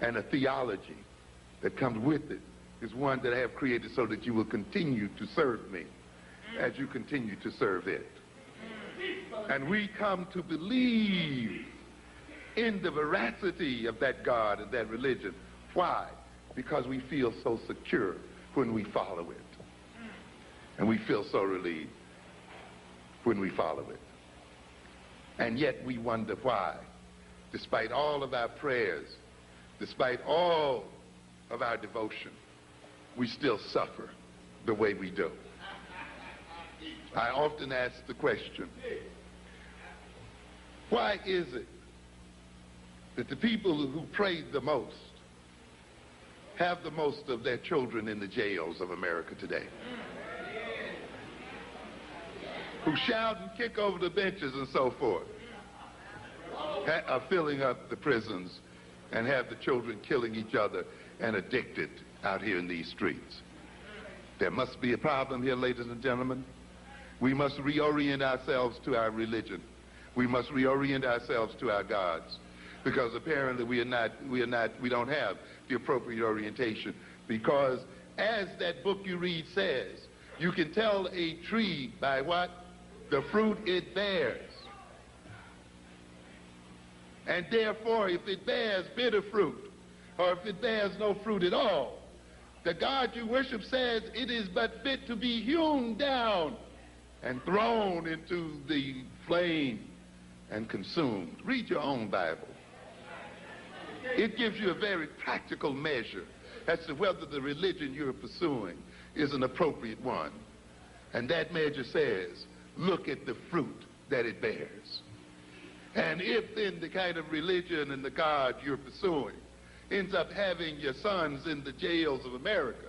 And a theology that comes with it is one that I have created so that you will continue to serve me as you continue to serve it. And we come to believe in the veracity of that God and that religion. Why? Because we feel so secure when we follow it. And we feel so relieved when we follow it. And yet we wonder why, despite all of our prayers, despite all of our devotion, we still suffer the way we do. I often ask the question, why is it that the people who pray the most have the most of their children in the jails of America today? Who shout and kick over the benches and so forth, are filling up the prisons and have the children killing each other and addicted out here in these streets. There must be a problem here, ladies and gentlemen. We must reorient ourselves to our religion. We must reorient ourselves to our gods, because apparently we don't have the appropriate orientation. Because as that book you read says, you can tell a tree by what? The fruit it bears. And therefore, if it bears bitter fruit, or if it bears no fruit at all, the God you worship says it is but fit to be hewn down and thrown into the flame and consumed. Read your own Bible. It gives you a very practical measure as to whether the religion you're pursuing is an appropriate one. And that measure says, look at the fruit that it bears. And if then the kind of religion and the God you're pursuing ends up having your sons in the jails of America,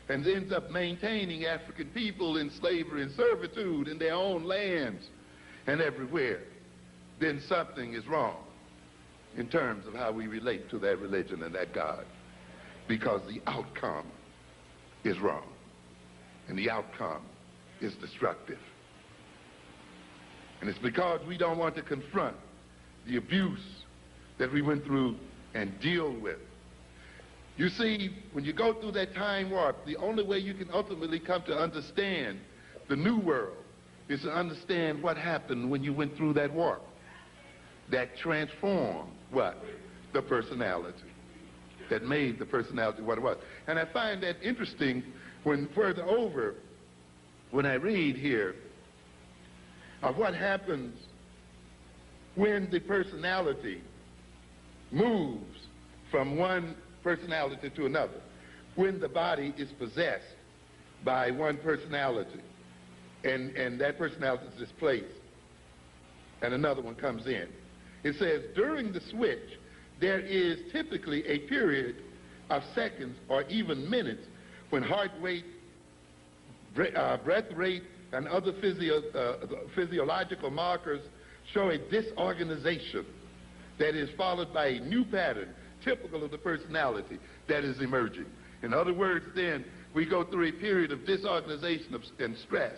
and ends up maintaining African people in slavery and servitude in their own lands and everywhere, then something is wrong in terms of how we relate to that religion and that God, because the outcome is wrong, and the outcome is destructive. And it's because we don't want to confront the abuse that we went through and deal with. You see, when you go through that time warp, the only way you can ultimately come to understand the new world is to understand what happened when you went through that warp that transformed what? The personality, that made the personality what it was. And I find that interesting when further over, when I read here of what happens when the personality moves from one personality to another, when the body is possessed by one personality and that personality is displaced and another one comes in. It says during the switch there is typically a period of seconds or even minutes when heart rate, breath rate, and other physiological markers show a disorganization that is followed by a new pattern typical of the personality that is emerging. In other words, then, we go through a period of disorganization and stress,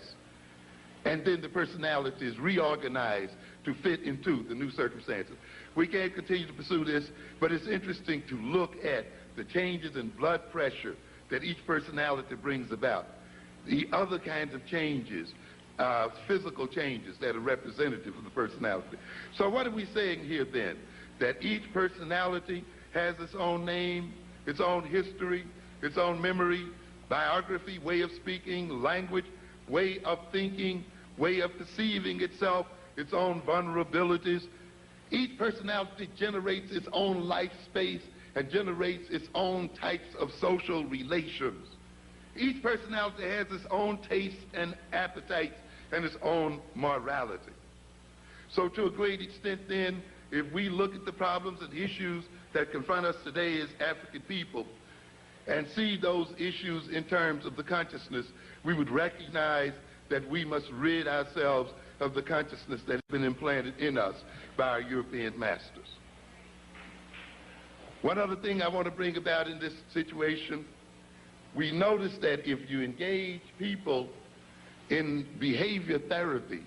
and then the personality is reorganized to fit into the new circumstances. We can't continue to pursue this, but it's interesting to look at the changes in blood pressure that each personality brings about, the other kinds of changes, physical changes that are representative of the personality. So what are we saying here then? That each personality has its own name, its own history, its own memory, biography, way of speaking, language, way of thinking, way of perceiving itself, its own vulnerabilities. Each personality generates its own life space and generates its own types of social relations. Each personality has its own tastes and appetites and its own morality. So to a great extent then, if we look at the problems and issues that confront us today as African people, and see those issues in terms of the consciousness, we would recognize that we must rid ourselves of the consciousness that has been implanted in us by our European masters. One other thing I want to bring about in this situation, we notice that if you engage people in behavior therapy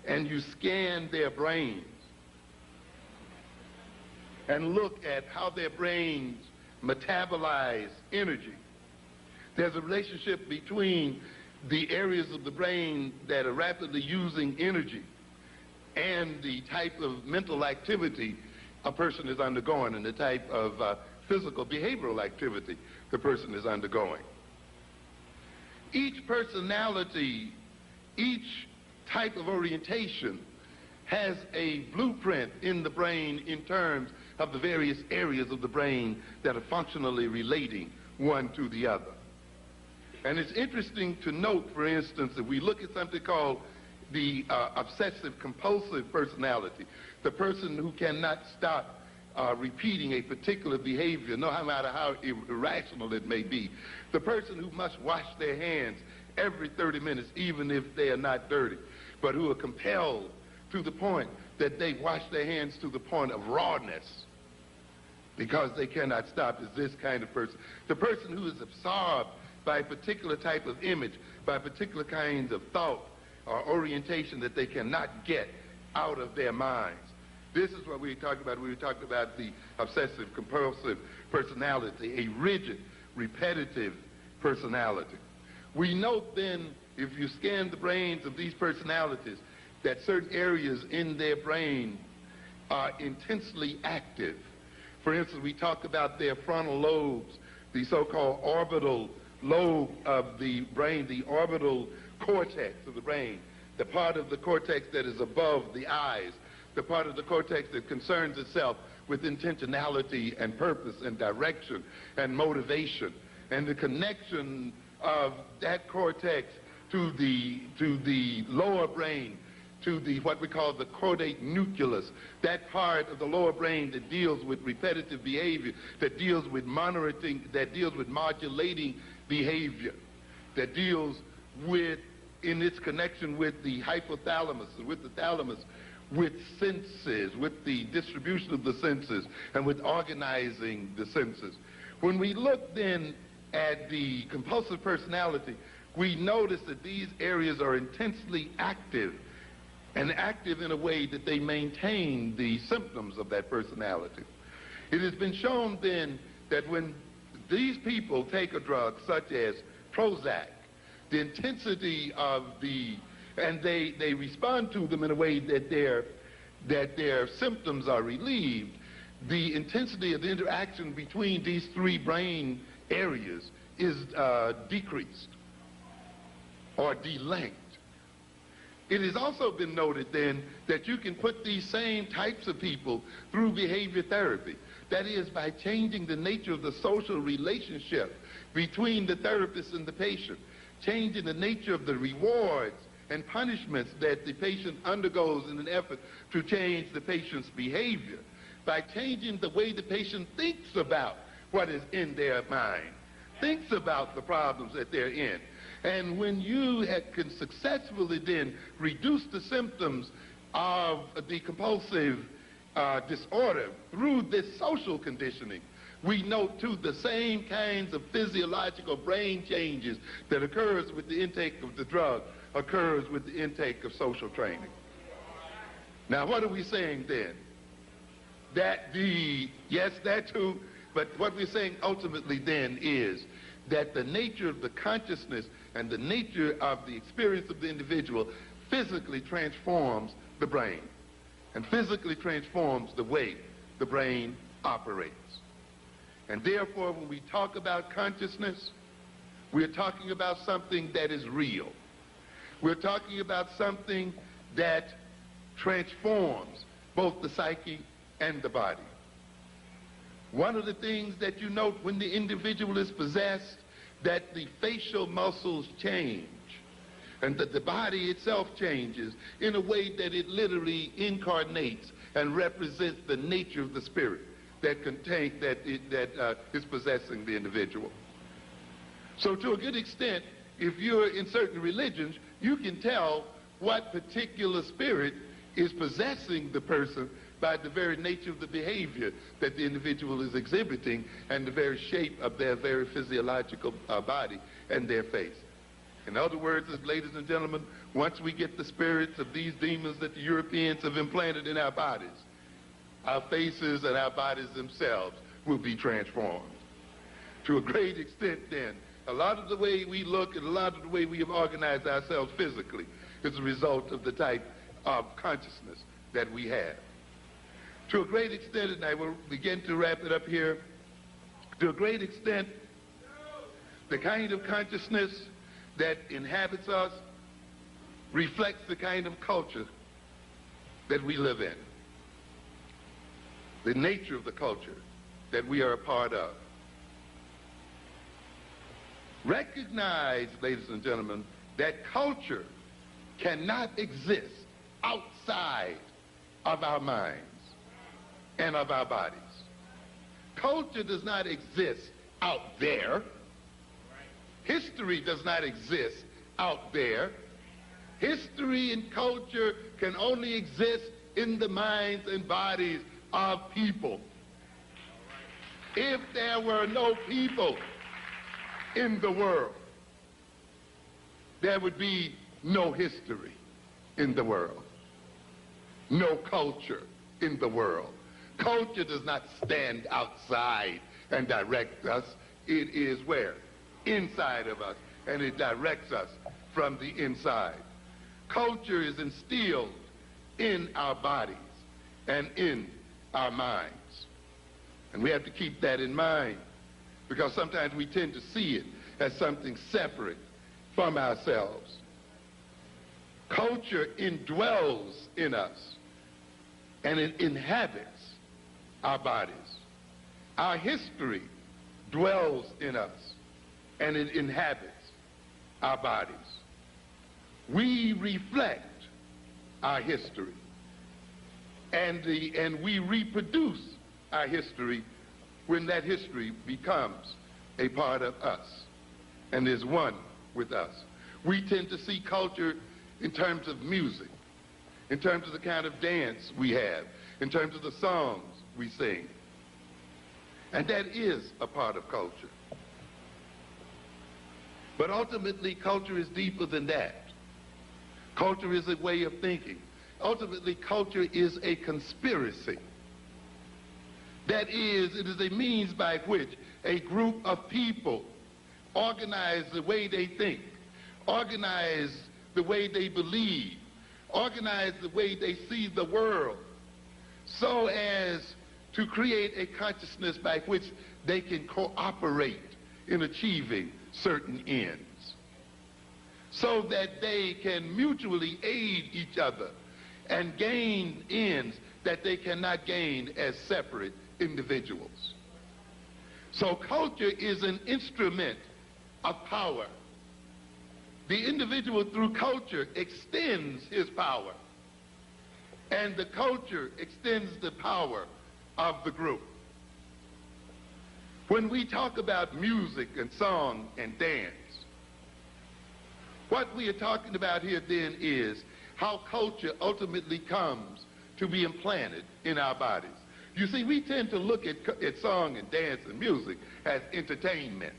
and you scan their brains and look at how their brains metabolize energy, there's a relationship between the areas of the brain that are rapidly using energy and the type of mental activity a person is undergoing and the type of physical behavioral activity the person is undergoing. Each personality, each type of orientation has a blueprint in the brain in terms of the various areas of the brain that are functionally relating one to the other. And it's interesting to note, for instance, if we look at something called the obsessive-compulsive personality, the person who cannot stop repeating a particular behavior, no matter how irrational it may be, the person who must wash their hands every 30 minutes, even if they are not dirty, but who are compelled to the point that they wash their hands to the point of rawness because they cannot stop, is this kind of person. The person who is absorbed by a particular type of image, by particular kinds of thought or orientation that they cannot get out of their minds. This is what we talked about. We talked about the obsessive-compulsive personality, a rigid, repetitive personality. We note then, if you scan the brains of these personalities, that certain areas in their brain are intensely active. For instance, we talk about their frontal lobes, the so-called orbital lobe of the brain, the orbital cortex of the brain, the part of the cortex that is above the eyes, the part of the cortex that concerns itself with intentionality and purpose and direction and motivation, and the connection of that cortex to the lower brain, to the what we call the caudate nucleus, that part of the lower brain that deals with repetitive behavior, that deals with monitoring, that deals with modulating behavior, that deals with, in its connection with the hypothalamus and with the thalamus, with senses, with the distribution of the senses, and with organizing the senses. When we look then at the compulsive personality, we notice that these areas are intensely active, and active in a way that they maintain the symptoms of that personality. It has been shown then that when these people take a drug such as Prozac, the intensity of and they respond to them in a way that their symptoms are relieved, the intensity of the interaction between these three brain areas is decreased or delinked. It has also been noted then that you can put these same types of people through behavior therapy. That is, by changing the nature of the social relationship between the therapist and the patient, changing the nature of the rewards and punishments that the patient undergoes in an effort to change the patient's behavior, by changing the way the patient thinks about what is in their mind, thinks about the problems that they're in. And when you can successfully then reduce the symptoms of the compulsive disorder through this social conditioning, we note too the same kinds of physiological brain changes that occurs with the intake of the drug occurs with the intake of social training. Now, what are we saying then? Yes, that too, but what we're saying ultimately then is that the nature of the consciousness and the nature of the experience of the individual physically transforms the brain and physically transforms the way the brain operates. And therefore, when we talk about consciousness, we're talking about something that is real. We're talking about something that transforms both the psyche and the body. One of the things that you note when the individual is possessed, that the facial muscles change and that the body itself changes in a way that it literally incarnates and represents the nature of the spirit that is possessing the individual. So to a good extent, if you're in certain religions, you can tell what particular spirit is possessing the person by the very nature of the behavior that the individual is exhibiting and the very shape of their very physiological body and their face. In other words, ladies and gentlemen, once we get the spirits of these demons that the Europeans have implanted in our bodies, our faces and our bodies themselves will be transformed. To a great extent then, a lot of the way we look and a lot of the way we have organized ourselves physically is a result of the type of consciousness that we have. To a great extent, and I will begin to wrap it up here, to a great extent, the kind of consciousness that inhabits us reflects the kind of culture that we live in, the nature of the culture that we are a part of. Recognize, ladies and gentlemen, that culture cannot exist outside of our minds and of our bodies. Culture does not exist out there. History does not exist out there. History and culture can only exist in the minds and bodies of people. If there were no people in the world, there would be no history in the world, no culture in the world. Culture does not stand outside and direct us. It is where? Inside of us, and it directs us from the inside. Culture is instilled in our bodies and in our minds. And we have to keep that in mind, because sometimes we tend to see it as something separate from ourselves. Culture indwells in us, and it inhabits our bodies. Our history dwells in us, and it inhabits our bodies. We reflect our history, and we reproduce our history when that history becomes a part of us and is one with us. We tend to see culture in terms of music, in terms of the kind of dance we have, in terms of the songs we sing. And that is a part of culture. But ultimately, culture is deeper than that. Culture is a way of thinking. Ultimately, culture is a conspiracy. That is, it is a means by which a group of people organize the way they think, organize the way they believe, organize the way they see the world, so as to create a consciousness by which they can cooperate in achieving certain ends, so that they can mutually aid each other and gain ends that they cannot gain as separate individuals. So culture is an instrument of power. The individual through culture extends his power, and the culture extends the power of the group. When we talk about music and song and dance, what we are talking about here then is how culture ultimately comes to be implanted in our bodies. You see, we tend to look at song and dance and music as entertainment.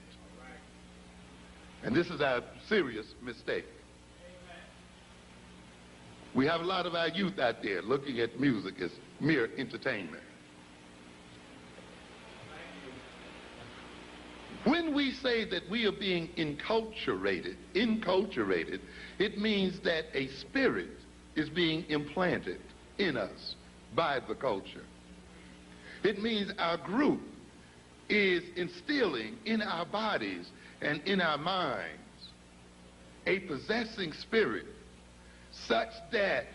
And this is our serious mistake. We have a lot of our youth out there looking at music as mere entertainment. When we say that we are being enculturated, it means that a spirit is being implanted in us by the culture. It means our group is instilling in our bodies and in our minds a possessing spirit such that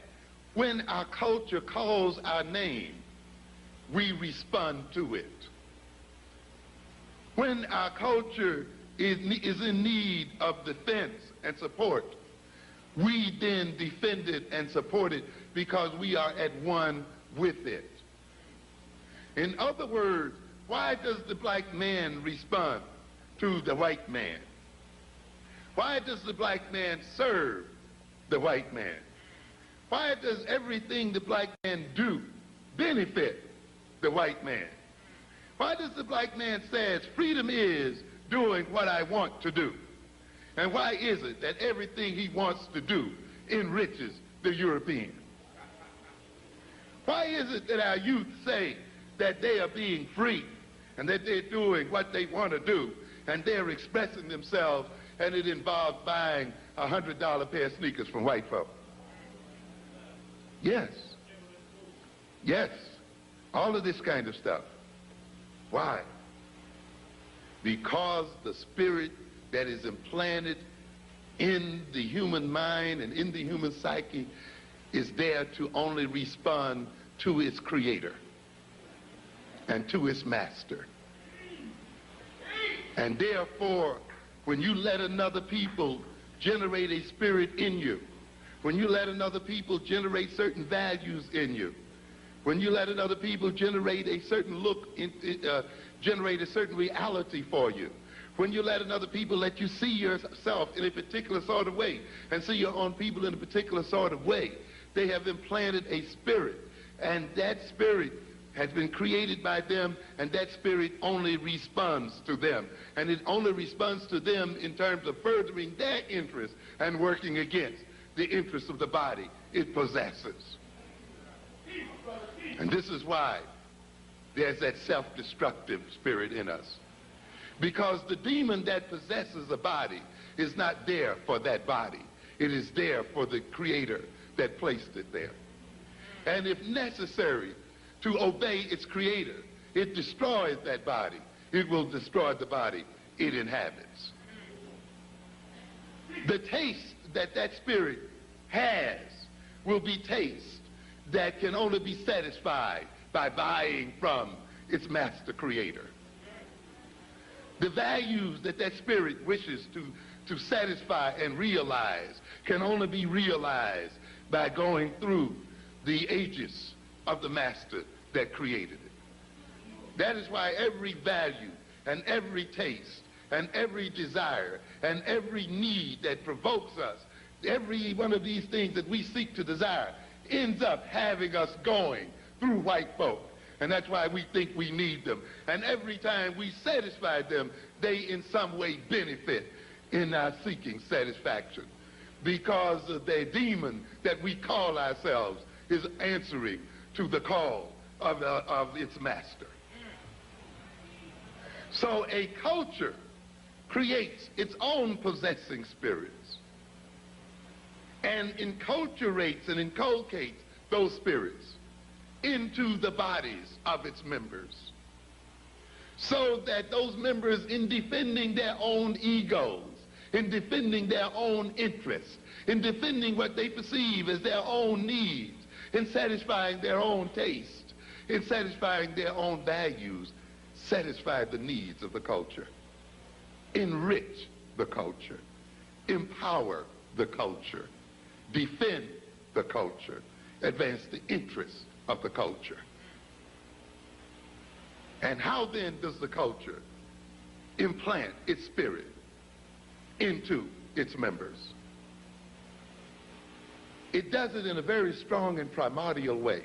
when our culture calls our name, we respond to it. When our culture is in need of defense and support, we then defend it and support it because we are at one with it. In other words, why does the black man respond to the white man? Why does the black man serve the white man? Why does everything the black man do benefit the white man? Why does the black man say freedom is doing what I want to do? And why is it that everything he wants to do enriches the European? Why is it that our youth say that they are being free and that they're doing what they want to do and they're expressing themselves, and it involves buying a $100 pair of sneakers from white folk? Yes. Yes. All of this kind of stuff. Why? Because the spirit that is implanted in the human mind and in the human psyche is there to only respond to its creator and to its master. And therefore, when you let another people generate a spirit in you, when you let another people generate certain values in you, when you let another people generate a certain look, generate a certain reality for you, when you let another people let you see yourself in a particular sort of way and see your own people in a particular sort of way, they have implanted a spirit, and that spirit has been created by them, and that spirit only responds to them. And it only responds to them in terms of furthering their interests and working against the interests of the body it possesses. And this is why there's that self-destructive spirit in us. Because the demon that possesses a body is not there for that body. It is there for the creator that placed it there. And if necessary to obey its creator, it destroys that body. It will destroy the body it inhabits. The taste that that spirit has will be taste that can only be satisfied by buying from its master creator. The values that that spirit wishes to satisfy and realize can only be realized by going through the aegis of the master that created it. That is why every value and every taste and every desire and every need that provokes us, every one of these things that we seek to desire, ends up having us going through white folk. And that's why we think we need them. And every time we satisfy them, they in some way benefit in our seeking satisfaction. Because the demon that we call ourselves is answering to the call of its master. So a culture creates its own possessing spirits and enculturates and inculcates those spirits into the bodies of its members, so that those members, in defending their own egos, in defending their own interests, in defending what they perceive as their own needs, in satisfying their own taste, in satisfying their own values, satisfy the needs of the culture, enrich the culture, empower the culture, defend the culture, advance the interests of the culture. And how then does the culture implant its spirit into its members? It does it in a very strong and primordial way.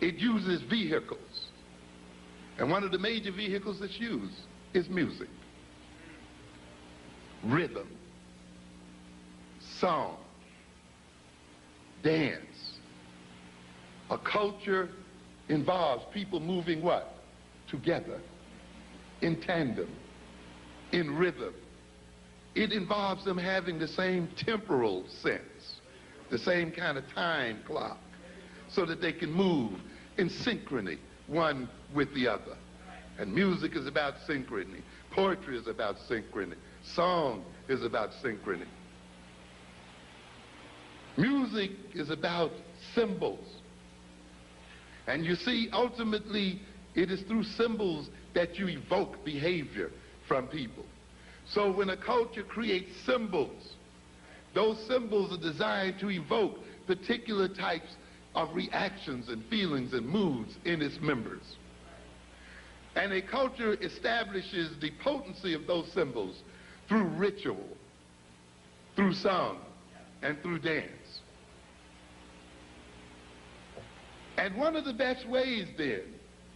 It uses vehicles. And one of the major vehicles that's used is music, rhythm, song, dance. A culture involves people moving what? Together, in tandem, in rhythm. It involves them having the same temporal sense, the same kind of time clock, so that they can move in synchrony, one with the other. And music is about synchrony. Poetry is about synchrony. Song is about synchrony. Music is about symbols. And you see, ultimately, it is through symbols that you evoke behavior from people. So when a culture creates symbols, those symbols are designed to evoke particular types of reactions and feelings and moods in its members. And a culture establishes the potency of those symbols through ritual, through song, and through dance. And one of the best ways then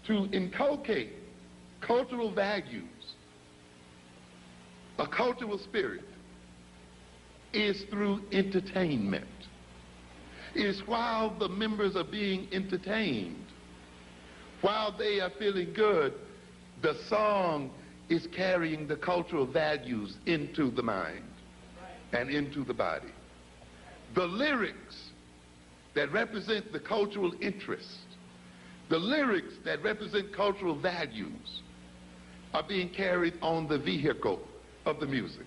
to inculcate cultural values, a cultural spirit, is through entertainment. Is while the members are being entertained, while they are feeling good, the song is carrying the cultural values into the mind and into the body. The lyrics that represent the cultural interest, the lyrics that represent cultural values, are being carried on the vehicle of the music,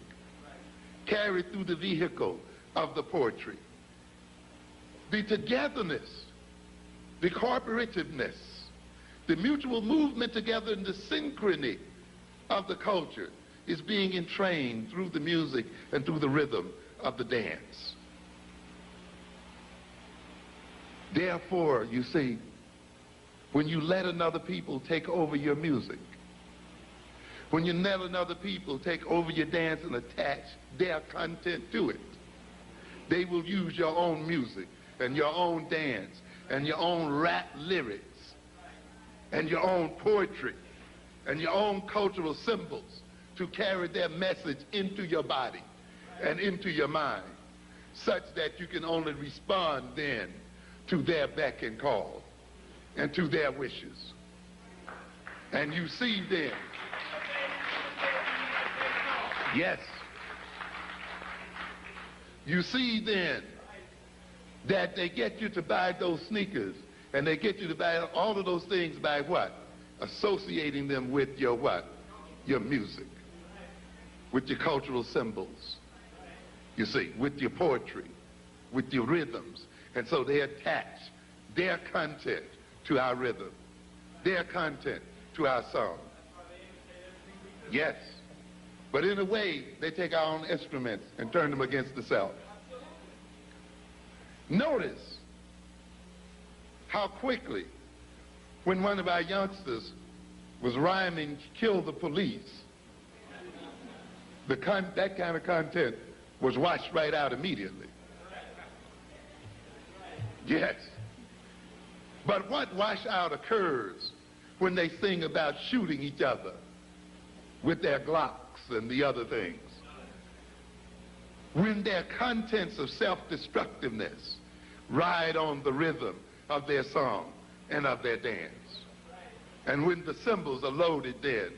carried through the vehicle of the poetry. The togetherness, the cooperativeness, the mutual movement together and the synchrony of the culture is being entrained through the music and through the rhythm of the dance. Therefore, you see, when you let another people take over your music, when you let another people take over your dance and attach their content to it, they will use your own music and your own dance and your own rap lyrics and your own poetry and your own cultural symbols to carry their message into your body and into your mind, such that you can only respond then to their beck and call and to their wishes. And you see then, yes, you see then that they get you to buy those sneakers, and they get you to buy all of those things by what? Associating them with your what? Your music, with your cultural symbols, you see, with your poetry, with your rhythms. And so they attach their content to our rhythm, their content to our song. Yes, but in a way, they take our own instruments and turn them against the self. Notice how quickly, when one of our youngsters was rhyming "kill the police," that kind of content was washed right out immediately. Yes. But what wash out occurs when they sing about shooting each other with their Glocks and the other things? When their contents of self-destructiveness ride on the rhythm of their song and of their dance. And when the symbols are loaded then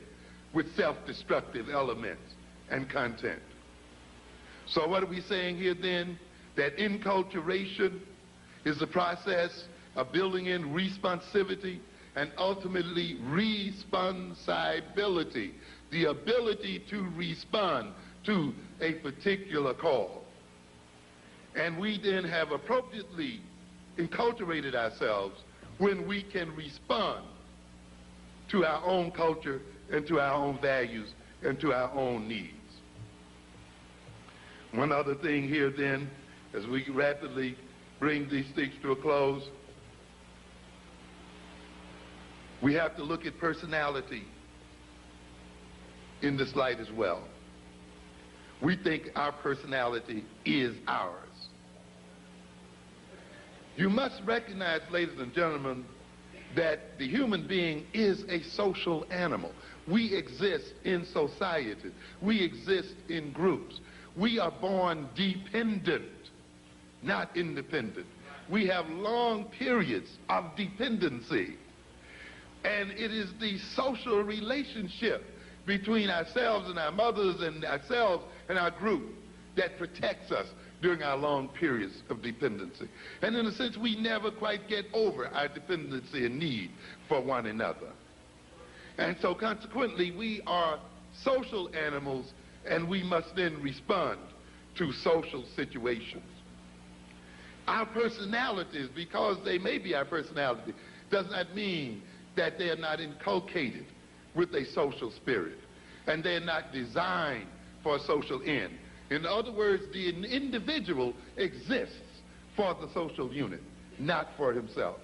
with self-destructive elements and content. So what are we saying here then? That enculturation is the process of building in responsivity and ultimately responsibility, the ability to respond to a particular call. And we then have appropriately enculturated ourselves when we can respond to our own culture and to our own values and to our own needs. One other thing here then, as we rapidly bring these things to a close, we have to look at personality in this light as well. We think our personality is ours. You must recognize, ladies and gentlemen, that the human being is a social animal. We exist in society. We exist in groups. We are born dependent, not independent. We have long periods of dependency. And it is the social relationship between ourselves and our mothers and ourselves and our group that protects us during our long periods of dependency. And in a sense, we never quite get over our dependency and need for one another. And so consequently, we are social animals, and we must then respond to social situations. Our personalities, because they may be our personality, does not mean that they are not inculcated with a social spirit, and they're not designed for a social end. In other words, the individual exists for the social unit, not for himself.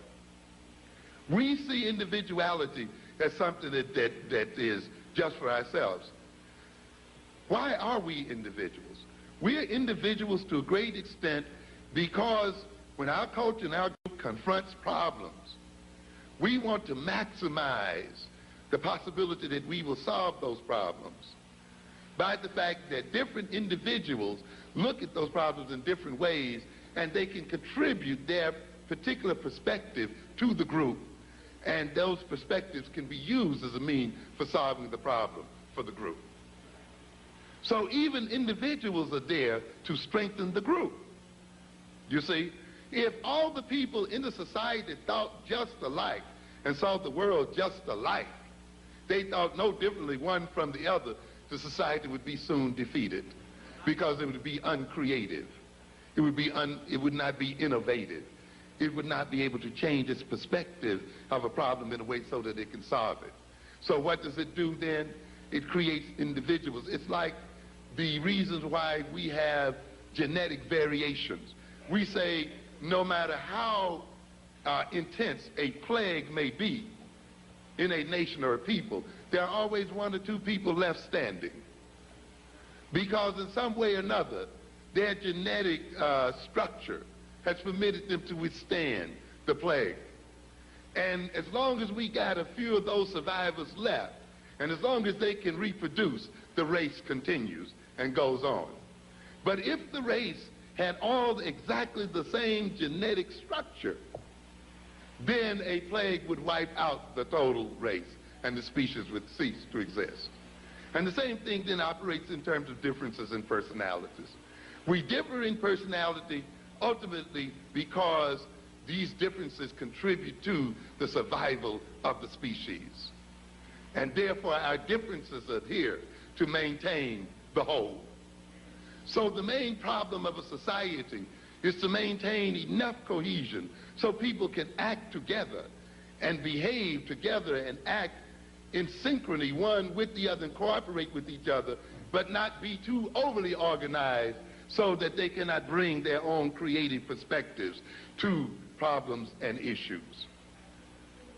We see individuality as something that is just for ourselves. Why are we individuals? We are individuals to a great extent because when our culture and our group confronts problems, we want to maximize the possibility that we will solve those problems by the fact that different individuals look at those problems in different ways, and they can contribute their particular perspective to the group, and those perspectives can be used as a means for solving the problem for the group. So even individuals are there to strengthen the group. You see, if all the people in the society thought just alike and saw the world just alike, they thought no differently one from the other, the society would be soon defeated because it would be uncreative. It would not be innovative. It would not be able to change its perspective of a problem in a way so that it can solve it. So what does it do then? It creates individuals. It's like the reasons why we have genetic variations. We say no matter how intense a plague may be in a nation or a people, there are always one or two people left standing. Because in some way or another, their genetic structure has permitted them to withstand the plague. And as long as we got a few of those survivors left, and as long as they can reproduce, the race continues and goes on. But if the race had all exactly the same genetic structure, then a plague would wipe out the total race and the species would cease to exist. And the same thing then operates in terms of differences in personalities. We differ in personality ultimately because these differences contribute to the survival of the species. And therefore our differences are here to maintain the whole. So the main problem of a society is to maintain enough cohesion so people can act together and behave together and act in synchrony one with the other and cooperate with each other, but not be too overly organized so that they cannot bring their own creative perspectives to problems and issues.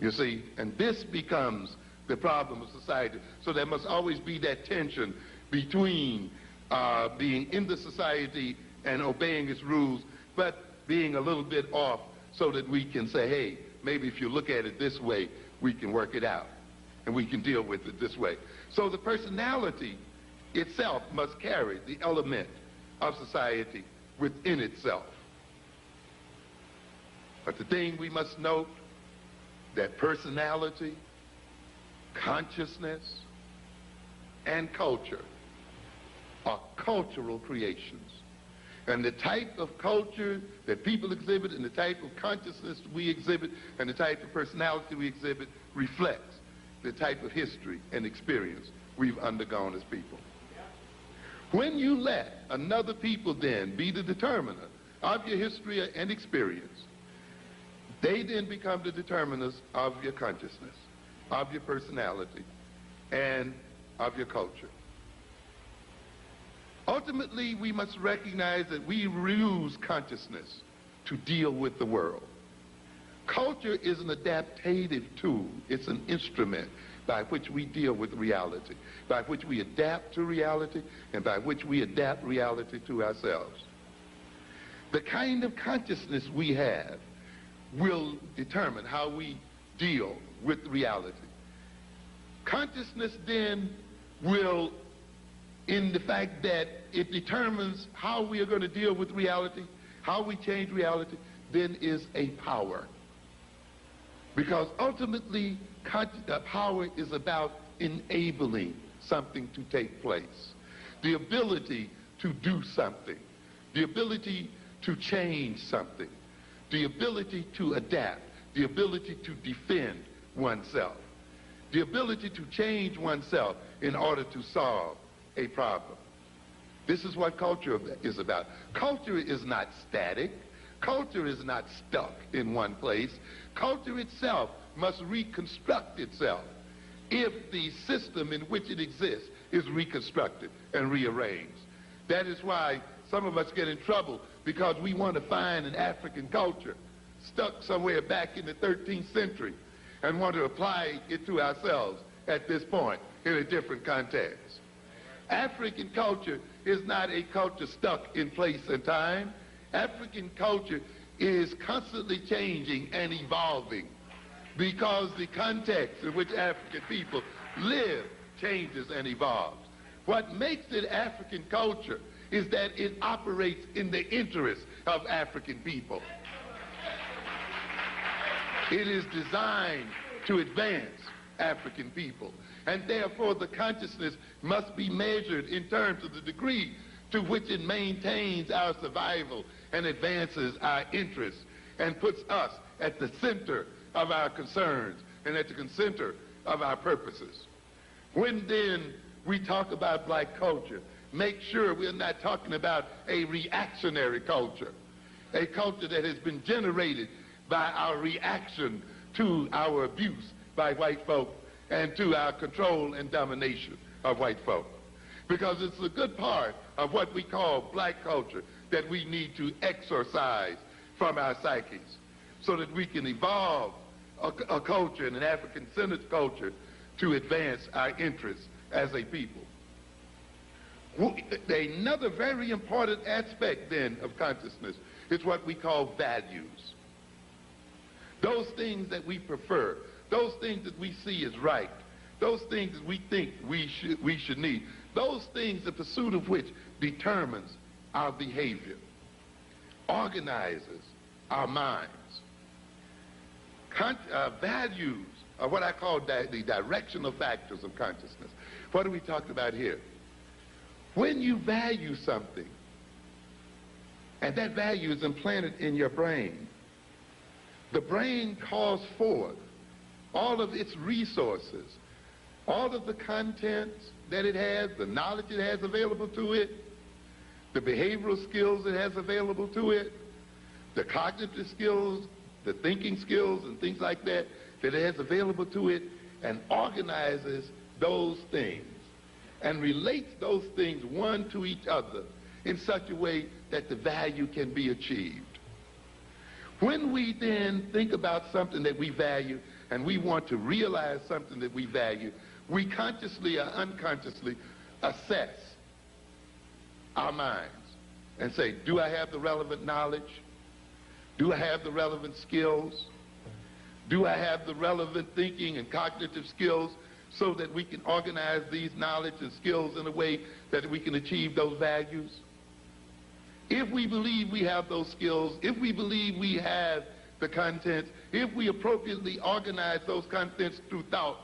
You see, and this becomes the problem of society. So there must always be that tension between being in the society and obeying its rules, but being a little bit off so that we can say, hey, maybe if you look at it this way, we can work it out and we can deal with it this way. So the personality itself must carry the element of society within itself. But the thing we must note, that personality, consciousness, and culture are cultural creations. And the type of culture that people exhibit and the type of consciousness we exhibit and the type of personality we exhibit reflects the type of history and experience we've undergone as people. When you let another people then be the determiner of your history and experience, they then become the determiners of your consciousness, of your personality, and of your culture. Ultimately, we must recognize that we use consciousness to deal with the world. Culture is an adaptive tool. It's an instrument by which we deal with reality, by which we adapt to reality, and by which we adapt reality to ourselves. The kind of consciousness we have will determine how we deal with reality. Consciousness then will, in the fact that it determines how we are going to deal with reality, how we change reality, then is a power. Because ultimately, power is about enabling something to take place. The ability to do something. The ability to change something. The ability to adapt. The ability to defend oneself. The ability to change oneself in order to solve a problem. This is what culture is about. Culture is not static. Culture is not stuck in one place. Culture itself must reconstruct itself if the system in which it exists is reconstructed and rearranged. That is why some of us get in trouble, because we want to find an African culture stuck somewhere back in the 13th century and want to apply it to ourselves at this point in a different context. African culture is not a culture stuck in place and time. African culture is constantly changing and evolving because the context in which African people live changes and evolves. What makes it African culture is that it operates in the interest of African people. It is designed to advance African people, and therefore the consciousness must be measured in terms of the degree to which it maintains our survival and advances our interests and puts us at the center of our concerns and at the center of our purposes. When then we talk about black culture, make sure we're not talking about a reactionary culture, a culture that has been generated by our reaction to our abuse by white folk and to our control and domination of white folk. Because it's a good part of what we call black culture that we need to exorcise from our psyches so that we can evolve a culture, and an African-centered culture, to advance our interests as a people. Another very important aspect then of consciousness is what we call values. Those things that we prefer, those things that we see as right, those things that we think we should need, those things, the pursuit of which determines our behavior, organizes our minds. Values are what I call the directional factors of consciousness. What are we talking about here? When you value something, and that value is implanted in your brain, the brain calls forth all of its resources, all of the contents that it has, the knowledge it has available to it, the behavioral skills it has available to it, the cognitive skills, the thinking skills and things like that it has available to it, and organizes those things and relates those things one to each other in such a way that the value can be achieved. When we then think about something that we value and we want to realize something that we value, we consciously or unconsciously assess our minds and say, do I have the relevant knowledge? Do I have the relevant skills? Do I have the relevant thinking and cognitive skills so that we can organize these knowledge and skills in a way that we can achieve those values? If we believe we have those skills, if we believe we have the contents, if we appropriately organize those contents through thought,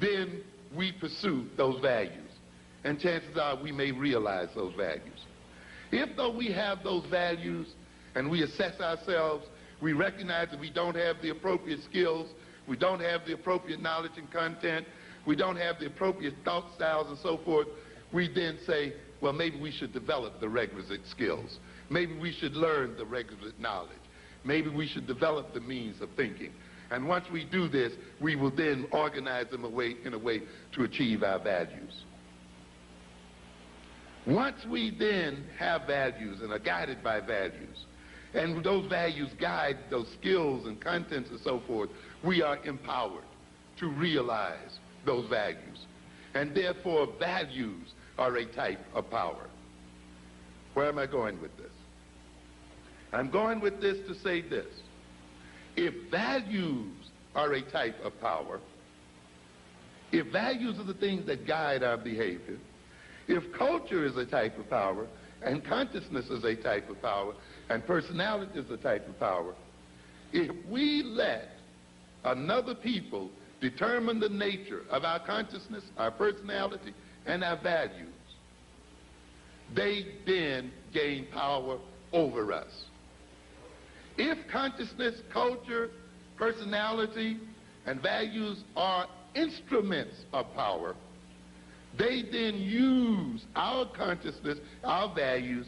then we pursue those values. And chances are we may realize those values. If though we have those values and we assess ourselves, we recognize that we don't have the appropriate skills, we don't have the appropriate knowledge and content, we don't have the appropriate thought styles and so forth, we then say, well, maybe we should develop the requisite skills. Maybe we should learn the requisite knowledge. Maybe we should develop the means of thinking. And once we do this, we will then organize them in a way to achieve our values. Once we then have values and are guided by values, and those values guide those skills and contents and so forth, we are empowered to realize those values. And therefore, values are a type of power. Where am I going with this? I'm going with this to say this. If values are a type of power, if values are the things that guide our behavior, if culture is a type of power, and consciousness is a type of power, and personality is a type of power, if we let another people determine the nature of our consciousness, our personality, and our values, they then gain power over us. If consciousness, culture, personality, and values are instruments of power, they then use our consciousness, our values,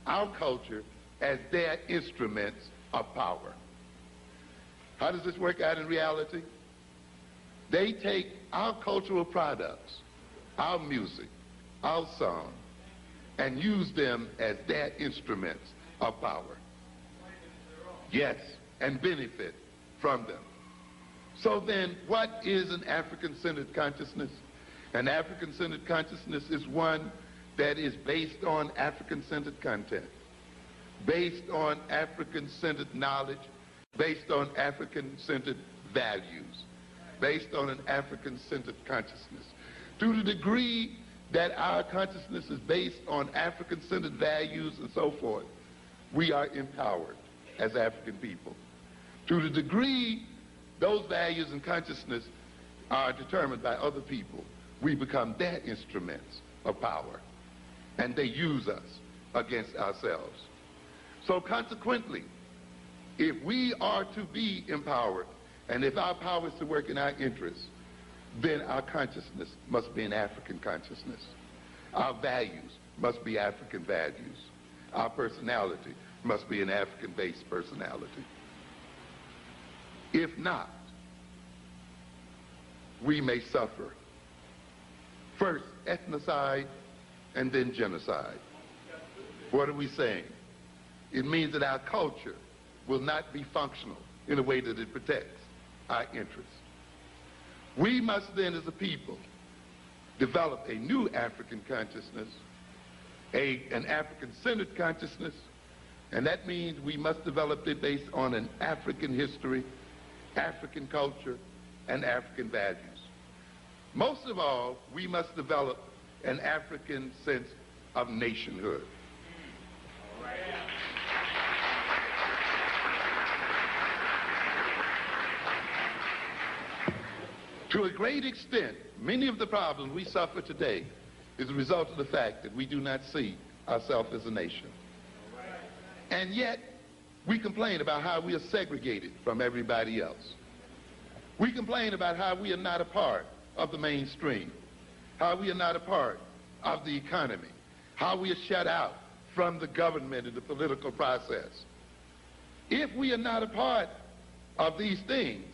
our culture as their instruments of power. How does this work out in reality? They take our cultural products, our music, our song, and use them as their instruments of power. Yes, and benefit from them. So then, what is an African-centered consciousness? An African-centered consciousness is one that is based on African-centered content, based on African-centered knowledge, based on African-centered values, based on an African-centered consciousness. To the degree that our consciousness is based on African-centered values and so forth, we are empowered as African people. To the degree those values and consciousness are determined by other people, we become their instruments of power, and they use us against ourselves. So consequently, if we are to be empowered, and if our power is to work in our interests, then our consciousness must be an African consciousness. Our values must be African values. Our personality must be an African-based personality. If not, we may suffer first ethnocide and then genocide. What are we saying? It means that our culture will not be functional in a way that it protects our interests. We must then, as a people, develop a new African consciousness, an African-centered consciousness, and that means we must develop it based on an African history, African culture, and African values. Most of all, we must develop an African sense of nationhood. To a great extent, many of the problems we suffer today is a result of the fact that we do not see ourselves as a nation. And yet, we complain about how we are segregated from everybody else. We complain about how we are not a part of the mainstream, how we are not a part of the economy, how we are shut out from the government and the political process. If we are not a part of these things,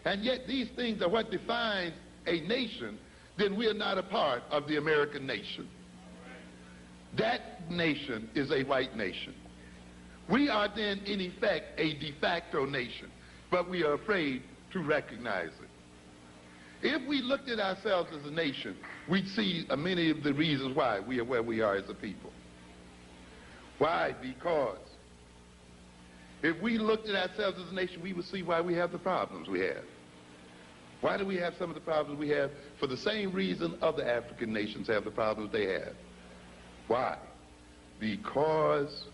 and yet these things are what defines a nation, then we are not a part of the American nation. That nation is a white nation. We are then, in effect, a de facto nation, but we are afraid to recognize it. If we looked at ourselves as a nation, we'd see many of the reasons why we are where we are as a people. Why? Because if we looked at ourselves as a nation, we would see why we have the problems we have. Why do we have some of the problems we have? For the same reason other African nations have the problems they have. Why? Because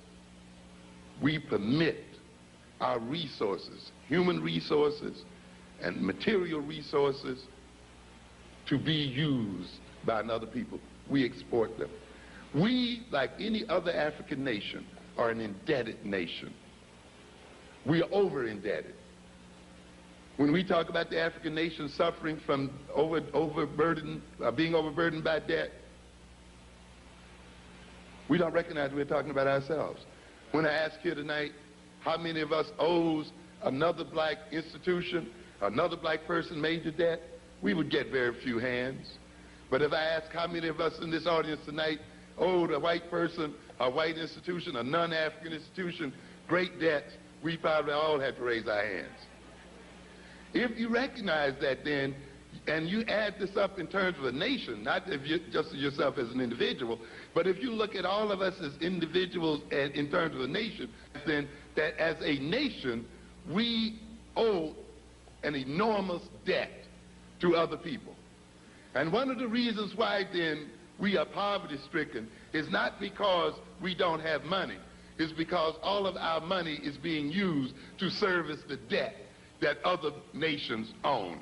we permit our resources, human resources and material resources, to be used by another people. We export them. We, like any other African nation, are an indebted nation. We are over-indebted. When we talk about the African nation suffering from being overburdened by debt, we don't recognize we're talking about ourselves. When I ask here tonight, how many of us owes another black institution, another black person major debt, we would get very few hands. But if I ask how many of us in this audience tonight owed a white person, a white institution, a non-African institution, great debts, we probably all have to raise our hands. If you recognize that then, and you add this up in terms of a nation, not if you just yourself as an individual, but if you look at all of us as individuals and in terms of a nation, then that as a nation, we owe an enormous debt to other people. And one of the reasons why then we are poverty-stricken is not because we don't have money. It's because all of our money is being used to service the debt that other nations own,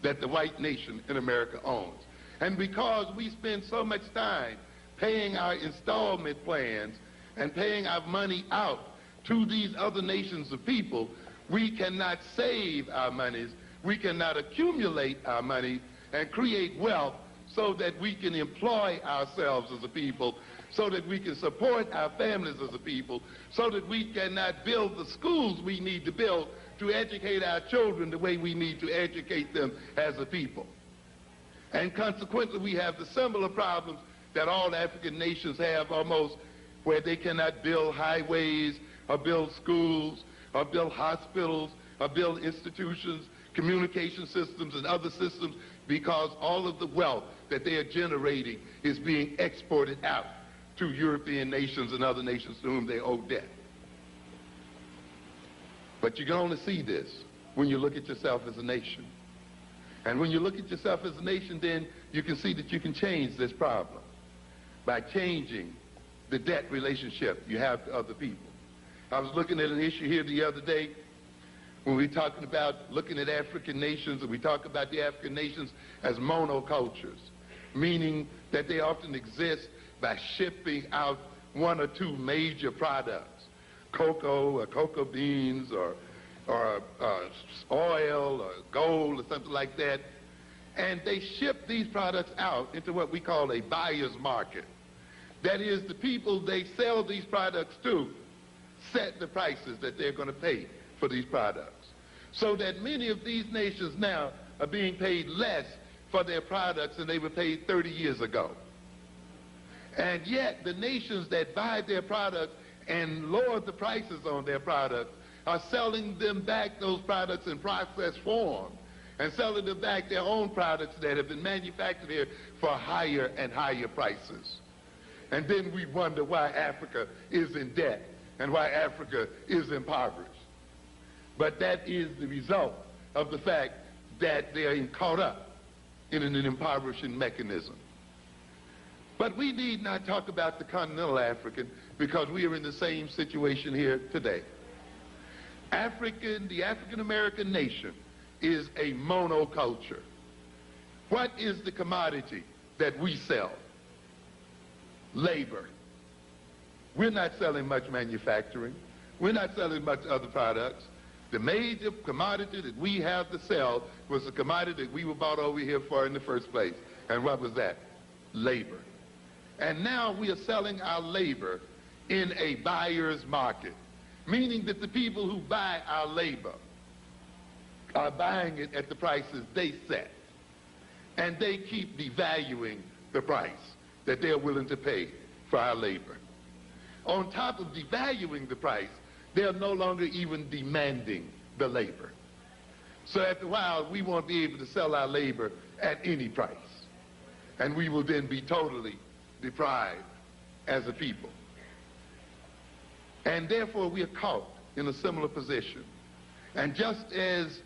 that the white nation in America owns. And because we spend so much time paying our installment plans and paying our money out to these other nations of people, we cannot save our monies, we cannot accumulate our money and create wealth so that we can employ ourselves as a people, so that we can support our families as a people, so that we cannot build the schools we need to build to educate our children the way we need to educate them as a people. And consequently, we have the similar problems that all African nations have almost, where they cannot build highways or build schools or build hospitals or build institutions, communication systems and other systems because all of the wealth that they are generating is being exported out to European nations and other nations to whom they owe debt. But you can only see this when you look at yourself as a nation. And when you look at yourself as a nation, then you can see that you can change this problem by changing the debt relationship you have to other people. I was looking at an issue here the other day when we were talking about looking at African nations, and we talk about the African nations as monocultures, meaning that they often exist by shipping out one or two major products, cocoa or cocoa beans or oil or gold or something like that, and they ship these products out into what we call a buyer's market. That is, the people they sell these products to set the prices that they're going to pay for these products. So that many of these nations now are being paid less for their products than they were paid 30 years ago. And yet the nations that buy their products and lower the prices on their products are selling them back those products in processed form and selling them back their own products that have been manufactured here for higher and higher prices. And then we wonder why Africa is in debt and why Africa is impoverished. But that is the result of the fact that they are caught up in an impoverishing mechanism. But we need not talk about the continental African because we are in the same situation here today. The African American nation is a monoculture. What is the commodity that we sell? Labor. We're not selling much manufacturing. We're not selling much other products. The major commodity that we have to sell was the commodity that we were bought over here for in the first place. And what was that? Labor. And now we are selling our labor in a buyer's market, meaning that the people who buy our labor are buying it at the prices they set. And they keep devaluing the price that they're willing to pay for our labor. On top of devaluing the price, they're no longer even demanding the labor. So after a while, we won't be able to sell our labor at any price. And we will then be totally deprived as a people. And therefore, we are caught in a similar position. And just as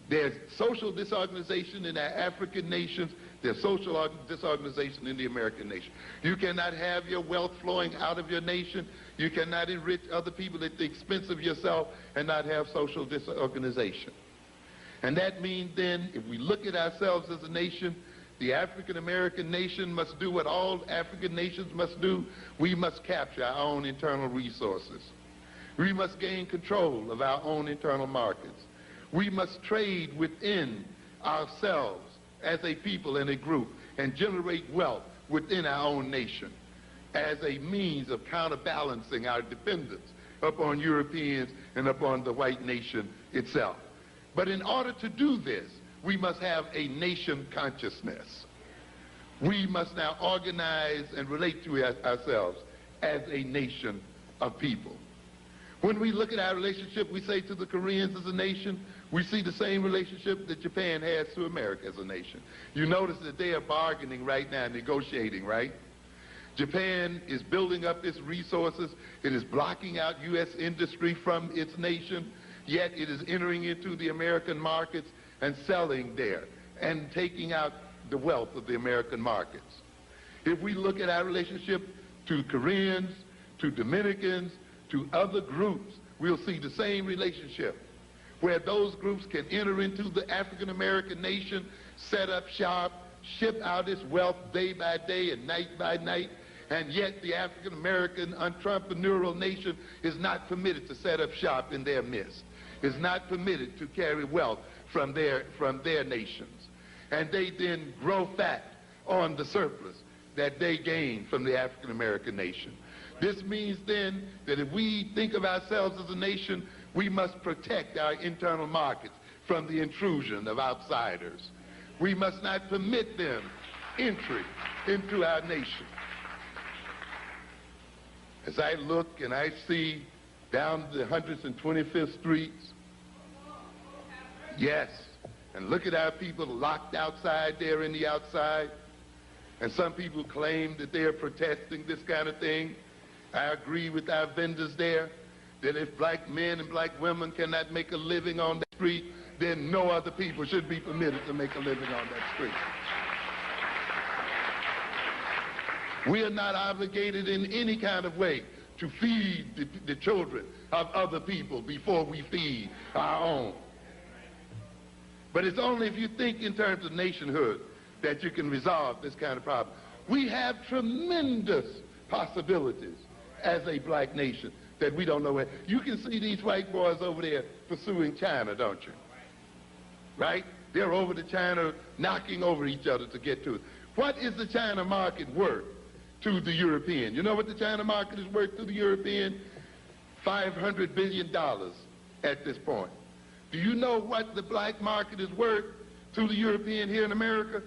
there's social disorganization in our African nations, there's social disorganization in the American nation. You cannot have your wealth flowing out of your nation. You cannot enrich other people at the expense of yourself and not have social disorganization. And that means then, if we look at ourselves as a nation, the African American nation must do what all African nations must do. We must capture our own internal resources. We must gain control of our own internal markets. We must trade within ourselves as a people and a group and generate wealth within our own nation as a means of counterbalancing our dependence upon Europeans and upon the white nation itself. But in order to do this, we must have a nation consciousness. We must now organize and relate to ourselves as a nation of people. When we look at our relationship, we say to the Koreans as a nation, we see the same relationship that Japan has to America as a nation. You notice that they are bargaining right now, negotiating, right? Japan is building up its resources. It is blocking out U.S. industry from its nation, yet it is entering into the American markets and selling there and taking out the wealth of the American markets. If we look at our relationship to Koreans, to Dominicans, to other groups, we'll see the same relationship, where those groups can enter into the African American nation, set up shop, ship out its wealth day by day and night by night, and yet the African American entrepreneurial nation is not permitted to set up shop in their midst, is not permitted to carry wealth from their nations. And they then grow fat on the surplus that they gain from the African American nation. This means then that if we think of ourselves as a nation, we must protect our internal markets from the intrusion of outsiders. We must not permit them entry into our nation. As I look and I see down the 125th streets, yes, And look at our people locked outside there in the outside. And some people claim that they are protesting this kind of thing. I agree with our vendors there that if black men and black women cannot make a living on that street, then no other people should be permitted to make a living on that street. We are not obligated in any kind of way to feed the children of other people before we feed our own. But it's only if you think in terms of nationhood that you can resolve this kind of problem. We have tremendous possibilities as a black nation that we don't know where. You can see these white boys over there pursuing China, don't you? Right? They're over to China, knocking over each other to get to it. What is the China market worth to the European? You know what the China market is worth to the European? $500 billion at this point. Do you know what the black market is worth to the European here in America?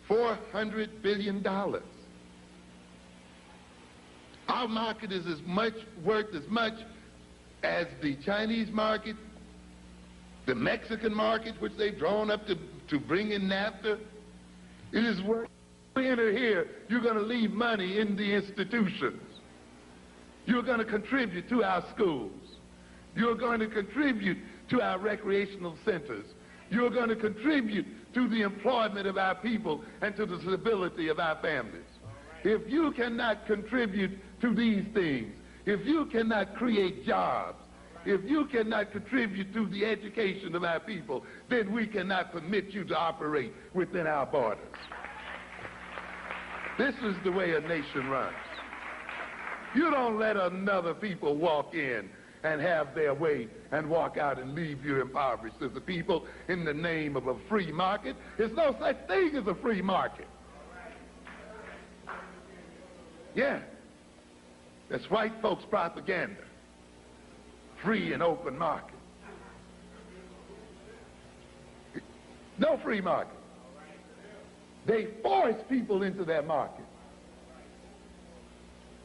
$400 billion. Our market is worth as much as the Chinese market, the Mexican market, which they've drawn up to bring in NAFTA. It is worth. When you enter here, you're going to leave money in the institutions. You're going to contribute to our schools. You're going to contribute to our recreational centers. You're going to contribute to the employment of our people and to the stability of our families. If you cannot contribute to these things, if you cannot create jobs, if you cannot contribute to the education of our people, then we cannot permit you to operate within our borders. This is the way a nation runs. You don't let another people walk in and have their way and walk out and leave you impoverished as a people in the name of a free market. There's no such thing as a free market. Yeah. That's white folks' propaganda. Free and open market. No free market. They force people into that market.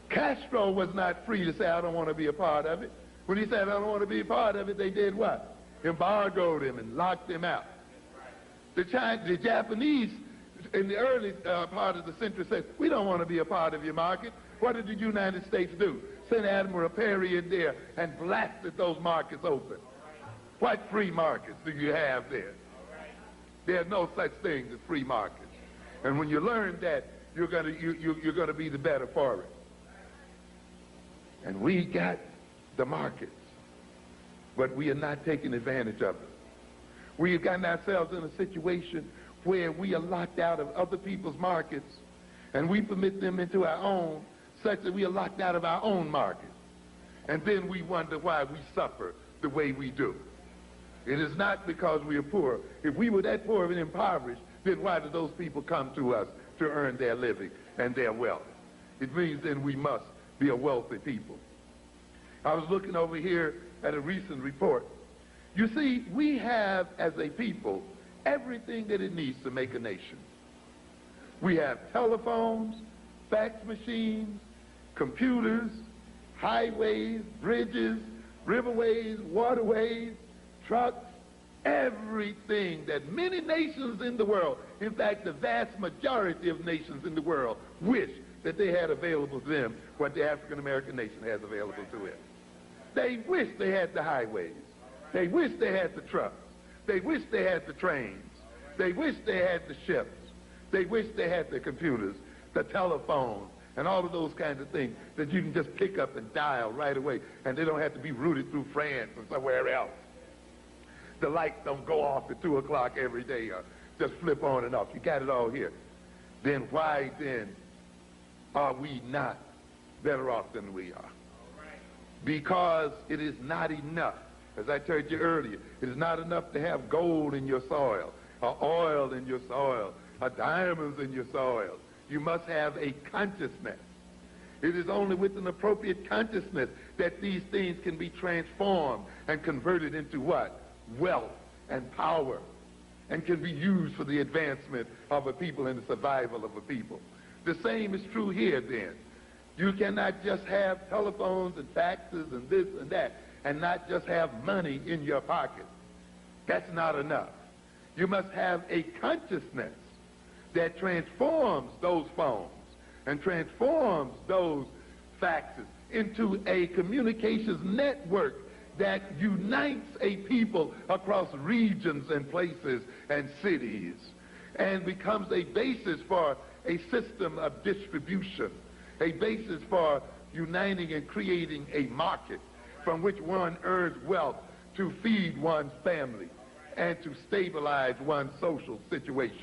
Castro was not free to say, I don't want to be a part of it. When he said, I don't want to be a part of it, they did what? Embargoed him and locked him out. The Japanese, in the early part of the century, said, we don't want to be a part of your market. What did the United States do? Sent Admiral Perry in there and blasted those markets open. What free markets do you have there? There's no such thing as free markets. And when you learn that, you're going to be the better for it. And we got the markets, but we are not taking advantage of it. We have gotten ourselves in a situation where we are locked out of other people's markets, and we permit them into our own, such that we are locked out of our own market. And then we wonder why we suffer the way we do. It is not because we are poor. If we were that poor and impoverished, then why do those people come to us to earn their living and their wealth? It means then we must be a wealthy people. I was looking over here at a recent report. You see, we have, as a people, everything that it needs to make a nation. We have telephones, fax machines, computers, highways, bridges, riverways, waterways, trucks, everything that many nations in the world, in fact, the vast majority of nations in the world, wish that they had available to them what the African American nation has available to it. They wish they had the highways. They wish they had the trucks. They wish they had the trains. They wish they had the ships. They wish they had the computers, the telephone, and all of those kinds of things that you can just pick up and dial right away, and they don't have to be routed through France or somewhere else. The lights don't go off at 2 o'clock every day or just flip on and off. You got it all here. Then why then are we not better off than we are? Because it is not enough. As I told you earlier, it is not enough to have gold in your soil, or oil in your soil, or diamonds in your soil. You must have a consciousness. It is only with an appropriate consciousness that these things can be transformed and converted into what? Wealth and power, and can be used for the advancement of a people and the survival of a people. The same is true here then. You cannot just have telephones and faxes and this and that and not just have money in your pocket. That's not enough. You must have a consciousness that transforms those phones and transforms those faxes into a communications network that unites a people across regions and places and cities and becomes a basis for a system of distribution, a basis for uniting and creating a market from which one earns wealth to feed one's family and to stabilize one's social situation.